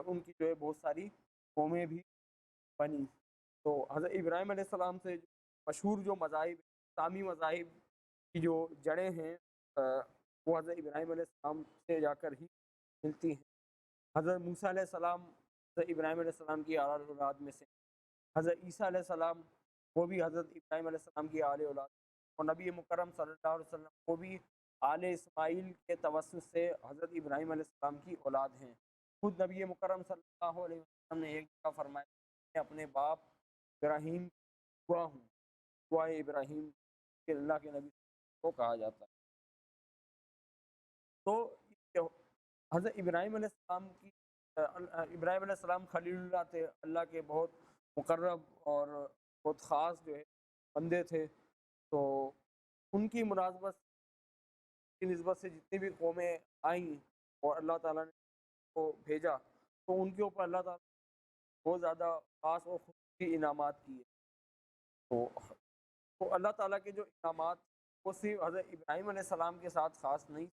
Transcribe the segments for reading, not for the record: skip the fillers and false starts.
ان کی جو ہے بہت ساری قومیں بھی بنی۔ تو حضرت ابراہیم علیہ السلام سے مشہور جو مذاہب اسلامی مذاہب کی جو جڑیں ہیں وہ حضرت ابراہیم علیہ السلام سے جا کر ہی ملتی ہیں۔ حضرت موسیٰ علیہ السلام حضرت ابراہیم علیہ السلام کی آل اولاد میں سے، حضرت عیسیٰ علیہ السلام وہ بھی حضرت ابراہیم علیہ السلام کی آل اولاد، اور نبی مکرم صلی اللہ علیہ وسلم وہ بھی آل اسماعیل کے توسط سے حضرت ابراہیم علیہ السلام کی اولاد ہیں۔ خود نبی مکرم صلی اللہ علیہ وسلم نے ایک جگہ فرمایا میں اپنے باپ ابراہیم ہوا ہوں، دعا ابراہیم کہ اللہ کے نبی کو کہا جاتا ہے۔ تو حضرت ابراہیم علیہ السلام کی ابراہیم علیہ السلام خلیل اللہ تھے، اللہ کے بہت مقرب اور بہت خاص جو ہے بندے تھے۔ تو ان کی مناسبت کی نسبت سے جتنی بھی قومیں آئیں اور اللہ تعالیٰ نے کو بھیجا تو ان کے اوپر اللہ تعالیٰ نے بہت زیادہ خاص اور خصوصی انعامات کیے۔ تو اللہ تعالیٰ کے جو انعامات وہ صرف حضرت ابراہیم علیہ السلام کے ساتھ خاص نہیں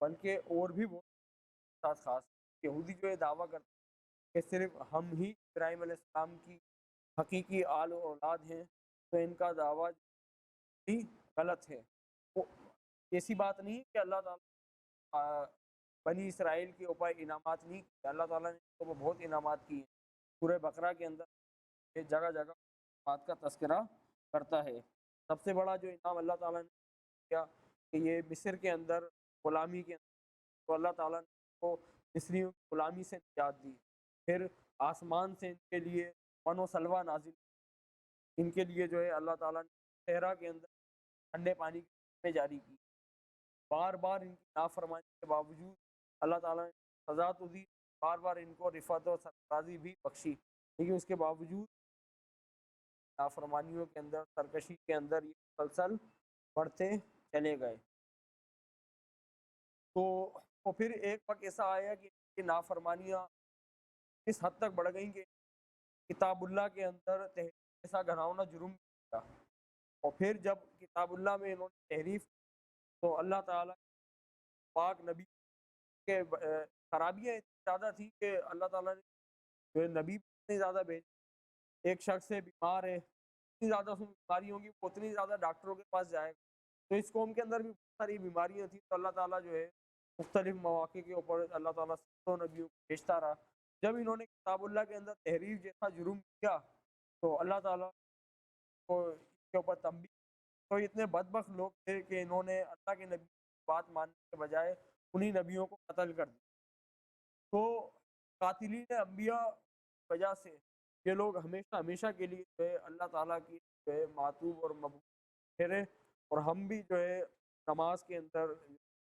بلکہ اور بھی بہت ساتھ خاص۔ یہودی جو یہ دعویٰ کرتے ہیں کہ صرف ہم ہی ابراہیم علیہ السلام کی حقیقی آل و اولاد ہیں، تو ان کا دعویٰ بھی غلط ہے۔ وہ ایسی بات نہیں کہ اللہ تعالیٰ بنی اسرائیل کے اوپر انعامات نہیں کیے، اللہ تعالیٰ نے ان کو بہت انعامات کیے ہیں۔ سورہ بقرہ کے اندر یہ جگہ جگہ بات کا تذکرہ کرتا ہے۔ سب سے بڑا جو انعام اللہ تعالیٰ نے کیا کہ یہ مصر کے اندر غلامی کے اندر تو اللہ تعالیٰ نے کو مصریوں کی غلامی سے نجات دی، پھر آسمان سے ان کے لیے من و سلوہ نازل، ان کے لیے جو ہے اللہ تعالیٰ نے صحرا کے اندر ٹھنڈے پانی کی نہریں جاری کی، بار بار ان کی نافرمانی کے باوجود اللہ تعالیٰ نے سزا تو دی، بار بار ان کو رفعت و سرفرازی بھی بخشی، لیکن اس کے باوجود نافرمانیوں کے اندر سرکشی کے اندر یہ مسلسل بڑھتے چلے گئے۔ تو پھر ایک وقت ایسا آیا کہ یہ نافرمانیاں اس حد تک بڑھ گئیں کہ کتاب اللہ کے اندر تحریف ایسا گھناؤنا جرم کیا، اور پھر جب کتاب اللہ میں انہوں نے تحریف تو اللہ تعالیٰ پاک نبی کے خرابیاں اتنی زیادہ تھیں کہ اللہ تعالیٰ نے جو ہے نبی اتنے زیادہ بھیج، ایک شخص سے بیمار ہے اتنی زیادہ اس میں بیماری ہوگی وہ اتنی زیادہ ڈاکٹروں کے پاس جائے گا، تو اس قوم کے اندر بھی بہت ساری بیماریاں تھیں، تو اللہ تعالیٰ جو ہے مختلف مواقع کے اوپر اللہ تعالیٰ سو نبیوں کو بھیجتا رہا۔ جب انہوں نے کتاب اللہ کے اندر تحریف جیسا جرم کیا تو اللہ تعالیٰ کو اس کے اوپر تنبیہ، تو اتنے بدبخت لوگ تھے کہ انہوں نے اللہ کے نبی کی بات ماننے کے بجائے انہی نبیوں کو قتل کر دیا۔ تو قاتلین انبیاء کی وجہ سے یہ لوگ ہمیشہ ہمیشہ کے لیے جو ہے اللہ تعالیٰ کی جو ہے معتوب اور مبغوض ٹھہرے، اور ہم بھی جو ہے نماز کے اندر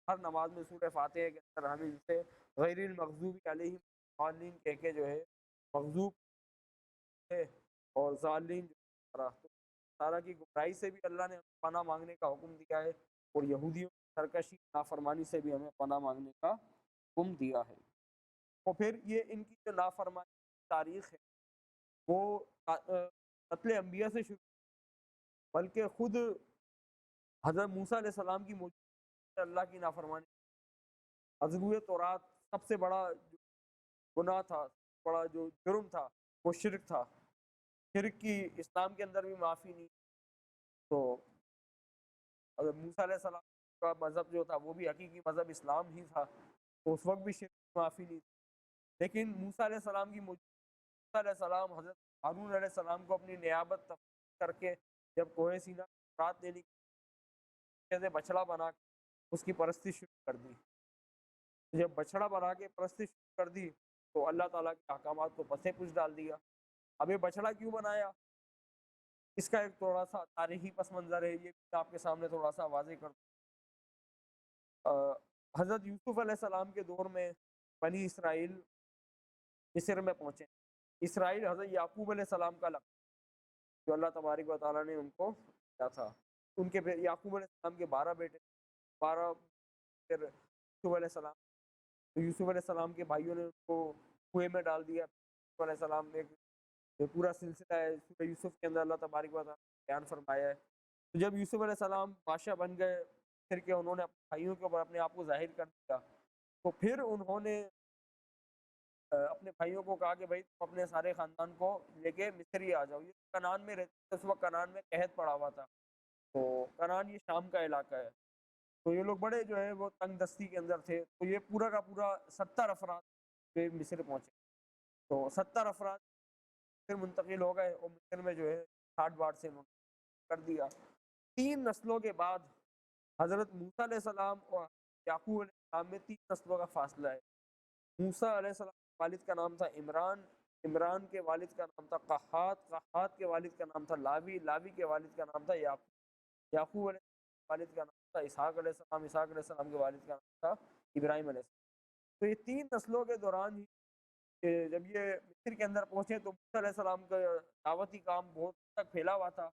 ہر نماز میں سورہ فاتحہ کے اندر ہمیں جسے غیر المغضوب علیہم الضالین کہہ کے جو ہے مغضوب ہے اور ضالین تعالیٰ کی گمراہی سے بھی اللہ نے پناہ مانگنے کا حکم دیا ہے، اور یہودیوں کی سرکشی نافرمانی سے بھی ہمیں پناہ مانگنے کا حکم دیا ہے۔ اور پھر یہ ان کی جو نافرمانی کی تاریخ ہے وہ قتل انبیاء سے شروع، بلکہ خود حضرت موسیٰ علیہ السلام کی موجودگی میں اللہ کی نافرمانی، حضرت تورات سب سے بڑا جو گناہ تھا، بڑا جو جرم تھا وہ شرک تھا، شرک کی اسلام کے اندر بھی معافی نہیں۔ تو حضرت موسیٰ علیہ السلام کا مذہب جو تھا وہ بھی حقیقی مذہب اسلام ہی تھا، تو اس وقت بھی شرک کی معافی نہیں تھی، لیکن موسیٰ علیہ السلام کی موسیٰ علیہ السلام حضرت ہارون علیہ السلام کو اپنی نیابت کر کے جب کوہ سینا رات دینے کی بچڑا بنا کے اس کی پرستش شروع کر دی، جب بچڑا بنا کے پرستش شروع کر دی تو اللہ تعالیٰ کے احکامات کو پسے پوچھ ڈال دیا۔ اب یہ بچڑا کیوں بنایا، اس کا ایک تھوڑا سا تاریخی پس منظر ہے، یہ بھی آپ کے سامنے تھوڑا سا واضح کر دوں۔ حضرت یوسف علیہ السلام کے دور میں بنی اسرائیل مصر میں پہنچے، اسرائیل حضرت یعقوب علیہ السلام کا لقب جو اللہ تبارک و تعالیٰ نے ان کو دیا تھا، ان کے یعقوب علیہ السلام کے 12 بیٹے، 12 پھر یوسف علیہ السلام، تو یوسف علیہ السلام کے بھائیوں نے ان کو کنویں میں ڈال دیا، یوسف علیہ السلام نے یہ پورا سلسلہ ہے سورہ یوسف کے اندر اللہ تبارک و تعالیٰ نے بیان فرمایا ہے۔ تو جب یوسف علیہ السلام بادشاہ بن گئے، پھر کہ انہوں نے اپنے بھائیوں کے اوپر اپنے آپ کو ظاہر کر دیا، تو پھر انہوں نے اپنے بھائیوں کو کہا کہ بھائی تم اپنے سارے خاندان کو لے کے مصر ہی آ جاؤ. یہ کنعان میں رہتے تھے، اس وقت کنعان میں قحط پڑا ہوا تھا. تو کنعان یہ شام کا علاقہ ہے. تو یہ لوگ بڑے جو ہے وہ تنگ دستی کے اندر تھے. تو یہ پورا کا پورا 70 افراد جو مصر پہنچے. تو 70 افراد پھر منتقل ہو گئے اور مصر میں جو ہے 60 سے انہوں نے کر دیا. 3 نسلوں کے بعد حضرت موسیٰ علیہ السلام اور یعقوب علیہ السلام میں 3 نسلوں کا فاصلہ ہے. موسیٰ علیہ السلام کے والد کا نام تھا عمران، عمران کے والد کا نام تھا قحات، قحات کے والد کا نام تھا لاوی، لاوی کے والد کا نام تھا یعقوب، یعقوب علیہ السلام کے والد کا نام تھا اسحاق علیہ السلام، اسحاق علیہ السلام کے والد کا نام تھا ابراہیم علیہ السلام. تو یہ 3 نسلوں کے دوران ہی جب یہ مصر کے اندر پہنچے تو موسیٰ علیہ السلام کا دعوتی کام بہت تک پھیلا ہوا تھا.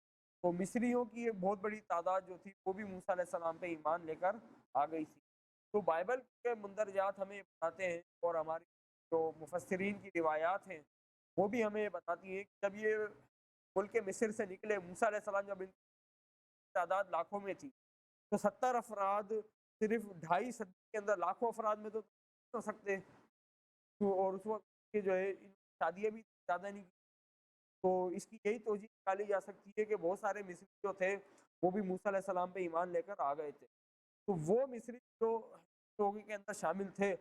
تو مصریوں کی ایک بہت بڑی تعداد جو تھی وہ بھی موسیٰ علیہ السلام پہ ایمان لے کر آ گئی تھی. تو بائبل کے مندرجات ہمیں بتاتے ہیں اور ہماری جو مفسرین کی روایات ہیں وہ بھی ہمیں بتاتی ہیں کہ جب یہ ملک مصر سے نکلے، موسیٰ علیہ السلام جب ان کی تعداد لاکھوں میں تھی تو 70 افراد صرف 2.5 صدی کے اندر لاکھوں افراد میں تو ہو سکتے. تو اور اس وقت کے جو ہے شادیاں بھی زیادہ نہیں کی. تو اس کی یہی توجہ نکالی جا سکتی ہے کہ بہت سارے مصری جو تھے وہ بھی موسیٰ علیہ السلام پہ ایمان لے کر آ گئے تھے. تو وہ مصری جو لوگوں کے اندر شامل تھے،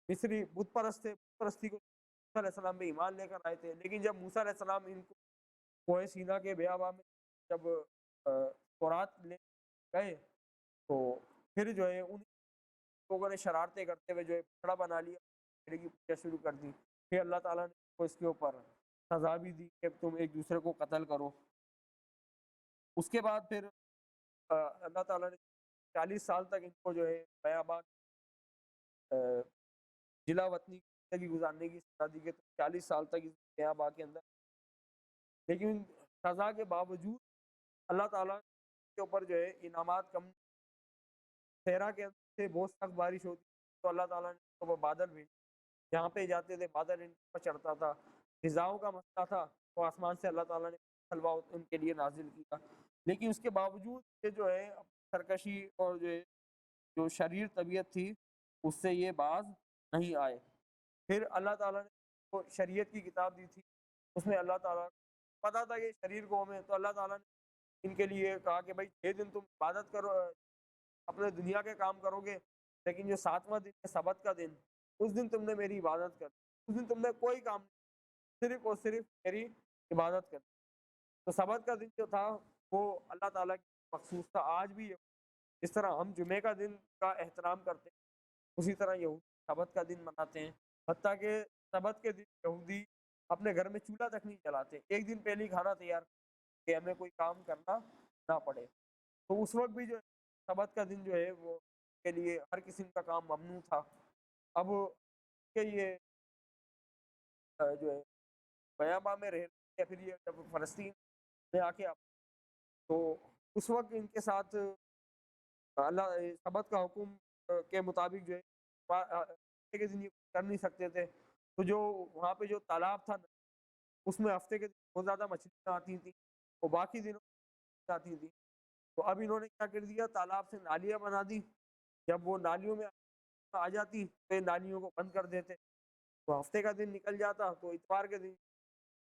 مصری بت پرست تھے، بت پرستی کو موسیٰ علیہ السلام پہ ایمان لے کر آئے تھے. لیکن جب موسیٰ علیہ السلام ان کو کوہ سینا کے بیاباں میں جب تورات لے گئے تو پھر جو ہے ان لوگوں نے شرارتیں کرتے ہوئے جو ہے پکڑا بنا لیا، کی پوجا شروع کر دی. پھر اللہ تعالیٰ نے کو اس کے اوپر سزا بھی دی کہ تم ایک دوسرے کو قتل کرو. اس کے بعد پھر اللہ تعالیٰ نے 40 سال تک ان کو جو ہے بیاباں جلا وطنی کی زندگی گزارنے کی سزا دی کہ تم 40 سال تک اس بیاباں کے اندر. لیکن سزا کے باوجود اللہ تعالیٰ کے اوپر جو ہے انعامات کم. صحرا کے اندر سے بہت سخت بارش ہوتی تو اللہ تعالیٰ نے وہ بادل بھی جہاں پہ جاتے تھے بادل ان پر چڑھتا تھا. غذاؤں کا مسئلہ تھا تو آسمان سے اللہ تعالیٰ نے حلوہ ان کے لیے نازل کیا. لیکن اس کے باوجود یہ جو ہے سرکشی اور جو ہے جو شریر طبیعت تھی اس سے یہ باز نہیں آئے. پھر اللہ تعالیٰ نے کو شریعت کی کتاب دی تھی، اس میں اللہ تعالیٰ کو پتا تھا کہ شریر کو میں، تو اللہ تعالیٰ نے ان کے لیے کہا کہ بھائی 6 دن تم عبادت کرو، اپنے دنیا کے کام کرو گے، لیکن جو 7واں دن ہے سبت کا دن، اس دن تم نے میری عبادت کر، اس دن تم نے کوئی کام نہیں، صرف اور صرف میری عبادت کر. تو سبت کا دن جو تھا وہ اللہ تعالیٰ کی مخصوص تھا. آج بھی جس طرح ہم جمعے کا دن کا احترام کرتے ہیں اسی طرح یہودی سبت کا دن مناتے ہیں. حتیٰ کہ سبت کے دن یہودی اپنے گھر میں چولہا تک نہیں جلاتے، ایک دن پہلے ہی کھانا تیار کہ ہمیں کوئی کام کرنا نہ پڑے. تو اس وقت بھی جو سبت کا دن جو ہے وہ کے لیے ہر قسم کا کام ممنوع تھا. اب کہ یہ جو ہے بیاباں میں رہ یا پھر یہ جب فلسطین میں آ کے تو اس وقت ان کے ساتھ اللہ سبت کا حکم کے مطابق جو ہے کے دن یہ کر نہیں سکتے تھے. تو جو وہاں پہ جو تالاب تھا اس میں ہفتے کے دن بہت زیادہ مچھلیاں آتی تھیں اور باقی دنوں آتی تھیں. تو اب انہوں نے کیا کر دیا، تالاب سے نالیاں بنا دی. جب وہ نالیوں میں آ جاتی تو نالیوں کو بند کر دیتے، تو ہفتے کا دن نکل جاتا تو اتوار کے دن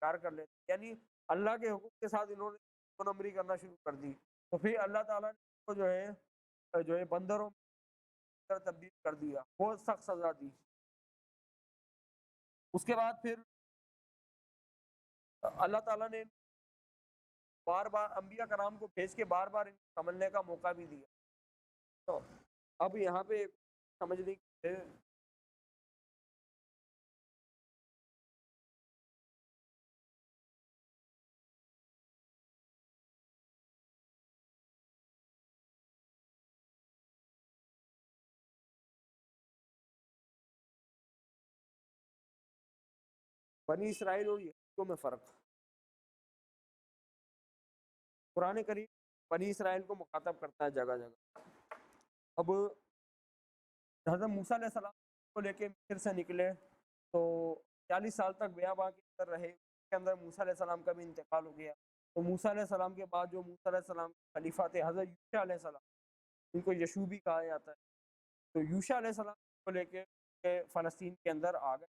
کار کر لیتے. یعنی اللہ کے حکم کے ساتھ انہوں نے دو نمبری کرنا شروع کر دی. تو پھر اللہ تعالیٰ نے کو جو ہے بندروں میں تبدیل کر دیا، بہت سخت سزا دی. اس کے بعد پھر اللہ تعالیٰ نے بار بار انبیاء کرام کو بھیج کے بار بار ان کو سمجھنے کا موقع بھی دیا. تو اب یہاں پہ سمجھنے کی ہے بنی اسرائیل اور یہودیوں میں فرق. قرآن کریم بنی اسرائیل کو مخاطب کرتا ہے جگہ جگہ. اب حضرت موسیٰ علیہ السلام کو لے کے مصر سے نکلے تو 40 سال تک بیاباں کے اندر رہے. اس کے اندر موسیٰ علیہ السلام کا بھی انتقال ہو گیا. تو موسیٰ علیہ السلام کے بعد جو موسیٰ علیہ السلام کے خلیفہ تھے حضرت یوشع علیہ السلام، ان کو یشوع بھی کہا جاتا ہے. تو یوشع علیہ السلام کو لے کے فلسطین کے اندر آ گئے.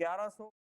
1100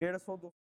150-200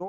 2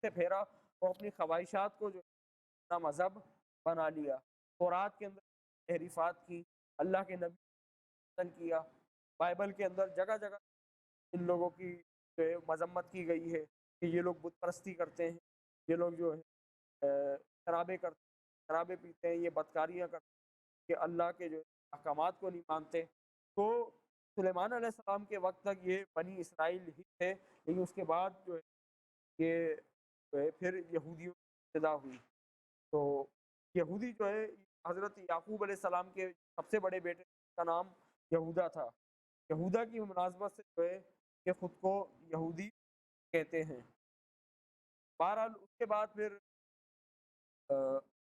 سے پھیرا اور اپنی خواہشات کو جو اپنا مذہب بنا لیا۔ تورات کے اندر تحریفات کی، اللہ کے نبی قتل کیا، بائبل کے اندر جگہ جگہ ان لوگوں کی جو ہے مذمت کی گئی ہے کہ یہ لوگ بت پرستی کرتے ہیں، یہ لوگ جو ہے شرابیں کرتے ہیں، شرابیں پیتے ہیں، یہ بدکاریاں کرتے ہیں، کہ اللہ کے جو احکامات کو نہیں مانتے۔ تو سلیمان علیہ السلام کے وقت تک یہ بنی اسرائیل ہی تھے، لیکن اس کے بعد جو ہے یہ جو ہے پھر یہودیوں کی ابتدا ہوئی۔ تو یہودی جو ہے حضرت یعقوب علیہ السلام کے سب سے بڑے بیٹے کا نام یہودا تھا۔ یہودا کی مناسبت سے جو ہے کہ خود کو یہودی کہتے ہیں۔ بہرحال اس کے بعد پھر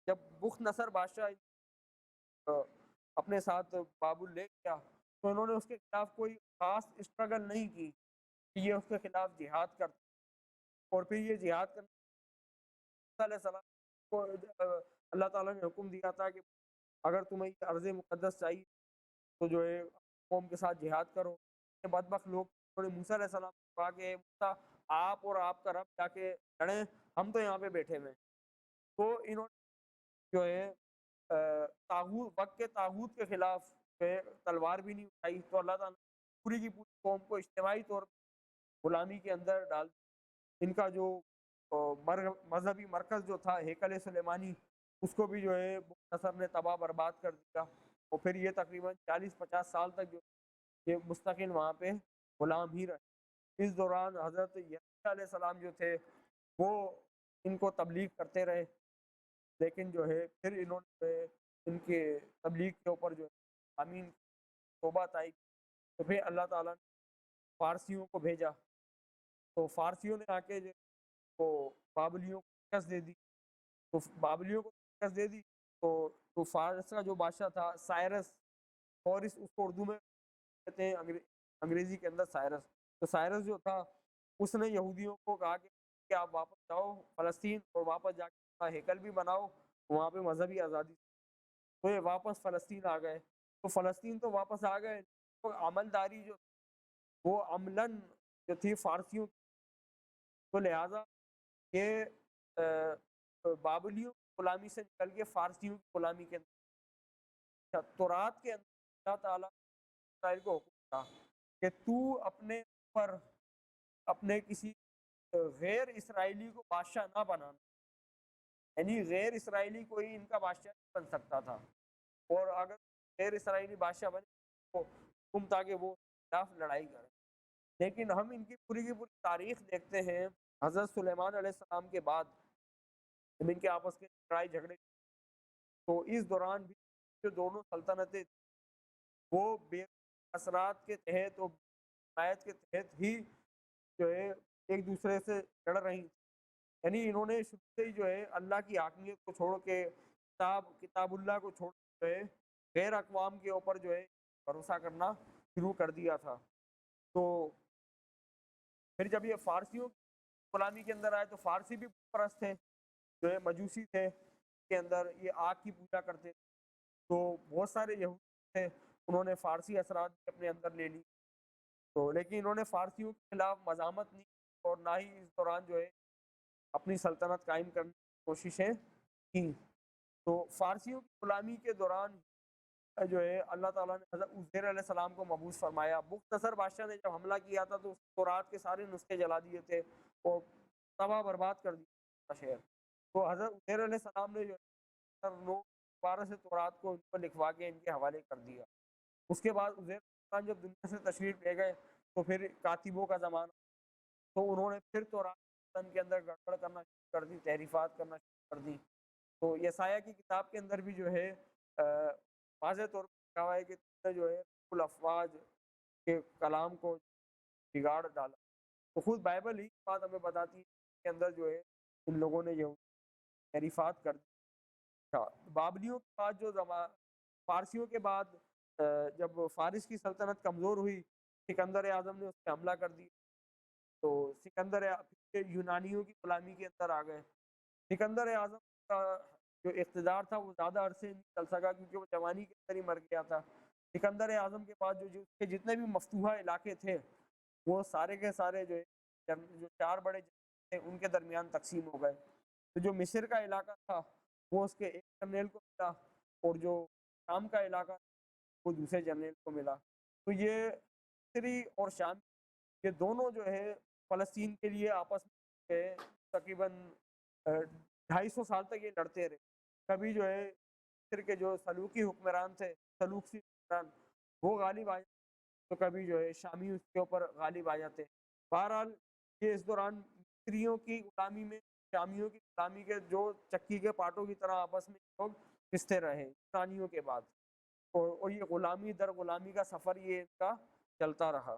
جب بخت نصر بادشاہ اپنے ساتھ بابل لے گیا تو انہوں نے اس کے خلاف کوئی خاص اسٹرگل نہیں کی کہ یہ اس کے خلاف جہاد کرتے، اور پھر یہ جہاد کرنے علیہ السلام کو اللہ تعالیٰ نے حکم دیا تھا کہ اگر تمہیں یہ ارض مقدس چاہیے تو جو ہے قوم کے ساتھ جہاد کرو۔ یہ بدبخت لوگ انہوں نے موسیٰ علیہ السلام کو کہا کہ موسیٰ آپ اور آپ کا رب جا کے لڑیں، ہم تو یہاں پہ بیٹھے ہوئے ہیں۔ تو انہوں نے جو ہے طاغوت وقت کے طاغوت کے خلاف جو ہے تلوار بھی نہیں اٹھائی، تو اللہ تعالیٰ نے پوری کی پوری قوم کو اجتماعی طور پر غلامی کے اندر ڈال دیا۔ ان کا جو مذہبی مرکز جو تھا ہیکل سلیمانی، اس کو بھی جو ہے نصر نے تباہ برباد کر دیا، اور پھر یہ تقریباً 40-50 سال تک جو یہ مستقل وہاں پہ غلام ہی رہے۔ اس دوران حضرت یحییٰ علیہ السلام جو تھے وہ ان کو تبلیغ کرتے رہے، لیکن جو ہے پھر انہوں نے ان کے تبلیغ کے اوپر جو ہے آمین توبہ طائی، تو پھر اللہ تعالیٰ نے فارسیوں کو بھیجا، تو فارسیوں نے آ کے جو کو بابلیوں کو شکست دے دی۔ تو بابلیوں کو شکست دے دی تو فارس کا جو بادشاہ تھا سائرس، اور اس کو اردو میں کہتے ہیں انگریزی کے اندر سائرس، تو سائرس جو تھا اس نے یہودیوں کو کہا کہ آپ واپس جاؤ فلسطین، اور واپس جا کے ہیکل بھی بناؤ، وہاں پہ مذہبی آزادی۔ تو یہ واپس فلسطین آ گئے، تو فلسطین تو واپس آ گئے، تو عمل داری جو وہ عملاً جو تھی فارسیوں کی، تو لہٰذا یہ بابلیوں کی غلامی سے نکل کے فارسیوں کی غلامی کے اندر تورات کے اندر اللہ تعالیٰ اسرائیل کو حکم تھا کہ تو اپنے اوپر اپنے کسی غیر اسرائیلی کو بادشاہ نہ بنانا، یعنی غیر اسرائیلی کوئی ان کا بادشاہ نہیں بن سکتا تھا، اور اگر غیر اسرائیلی بادشاہ بنے تو حکم تھا کہ وہ خلاف لڑائی کرے۔ لیکن ہم ان کی پوری تاریخ دیکھتے ہیں، حضرت سلیمان علیہ السلام کے بعد جب ان کے آپس کے لڑائی جھگڑے، تو اس دوران بھی جو دونوں سلطنتیں وہ بے اثرات کے تحت اور حمایت کے تحت ہی جو ہے ایک دوسرے سے لڑ رہی، یعنی انہوں نے شروع سے ہی جو ہے اللہ کی حاکمیت کو چھوڑ کے کتاب اللہ کو چھوڑ کے جو ہے غیر اقوام کے اوپر جو ہے بھروسہ کرنا شروع کر دیا تھا۔ تو پھر جب یہ فارسیوں کی غلامی کے اندر آئے تو فارسی بھی بت پرست تھے، جو ہے مجوسی تھے، کے اندر یہ آگ کی پوجا کرتے تھے، تو بہت سارے یہودی تھے انہوں نے فارسی اثرات بھی اپنے اندر لے لی، تو لیکن انہوں نے فارسیوں کے خلاف مزاحمت نہیں اور نہ ہی اس دوران جو ہے اپنی سلطنت قائم کرنے کی کوششیں کیں۔ تو فارسیوں کی غلامی کے دوران جو ہے اللہ تعالیٰ نے حضرت عزیر علیہ السلام کو مبعوث فرمایا۔ بخت نصر بادشاہ نے جب حملہ کیا تھا تو تورات کے سارے نسخے جلا دیے تھے اور تباہ برباد کر دیا شہر، تو حضرت عزیر علیہ السلام نے جو دوبارہ سے تورات کو ان پر لکھوا کے ان کے حوالے کر دیا۔ اس کے بعد عزیر علیہ السلام جب دنیا سے تشریف لے گئے تو پھر کاتبوں کا زمانہ، تو انہوں نے پھر تورات کے اندر گڑبڑ کرنا شروع کر دی، تحریفات کرنا شروع کر دی۔ تو یسایہ کی کتاب کے اندر بھی جو ہے واضح طور پر لکھا ہوا ہے کہ تم نے جو ہے الافواج کے کلام کو بگاڑ ڈالا، تو خود بائبل ہی بات ہمیں بتاتی ہے کے اندر جو ہے ان لوگوں نے یہ تحریفات کر دی۔ بابلیوں کے بعد جو فارسیوں کے بعد جب فارس کی سلطنت کمزور ہوئی، سکندر اعظم نے اس پہ حملہ کر دیا، تو سکندر یونانیوں کی غلامی کے اندر آ گئے۔ سکندر اعظم کا جو اقتدار تھا وہ زیادہ عرصے نہیں چل سکا کیونکہ وہ جوانی کے اندر ہی مر گیا تھا۔ سکندر اعظم کے بعد جو اس کے جتنے بھی مفتوحہ علاقے تھے وہ سارے کے سارے جو 4 بڑے تھے ان کے درمیان تقسیم ہو گئے. تو جو مصر کا علاقہ تھا وہ اس کے ایک جرنیل کو ملا، اور جو شام کا علاقہ وہ دوسرے جرنیل کو ملا. تو یہ مصری اور شام یہ دونوں جو ہے فلسطین کے لیے آپس میں جو ہے تقریباً 250 سال تک یہ لڑتے رہے. کبھی جو ہے مصر کے جو سلوکی حکمران تھے، سلوکی حکمران، وہ غالب آئے، تو کبھی جو ہے شامی اس کے اوپر غالب آ جاتے. بہرحال یہ اس دوران مصریوں کی غلامی میں شامیوں کی غلامی کے جو چکی کے پاٹوں کی طرح آپس میں لوگ پستے رہے یونانیوں کے بعد، اور یہ غلامی در غلامی کا سفر یہ ان کا چلتا رہا.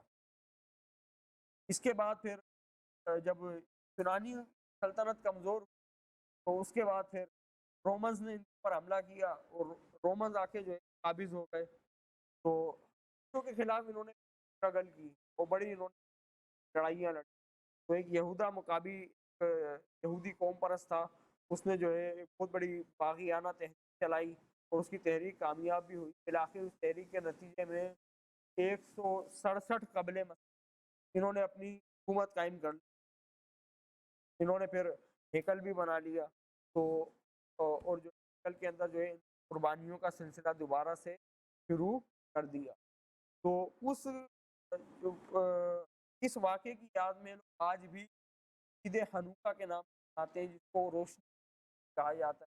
اس کے بعد پھر جب یونانی سلطنت کمزور ہوئی، تو اس کے بعد پھر رومنز نے ان پر حملہ کیا، اور رومنز آ کے جو ہے قابض ہو گئے. تو ان کے خلاف انہوں نے اسٹرگل کی، اور بڑی انہوں نے لڑائیاں لڑی. تو ایک یہودا مقابی یہودی قوم پرست تھا، اس نے جو ہے ایک بہت بڑی باغیانہ تحریک چلائی، اور اس کی تحریک کامیاب بھی ہوئی. بالآخر اس تحریک کے نتیجے میں 167 قبل مسیح انہوں نے اپنی حکومت قائم کر لی. انہوں نے پھر ہیکل بھی بنا لیا. تو اور جو ہیکل کے اندر جو ہے قربانیوں کا سلسلہ دوبارہ سے شروع کر دیا. تو اس واقعے کی یاد میں لوگ آج بھی عید حنوکہ کے نام سے آتے ہیں، جس کو روشنی کہا جاتا ہے،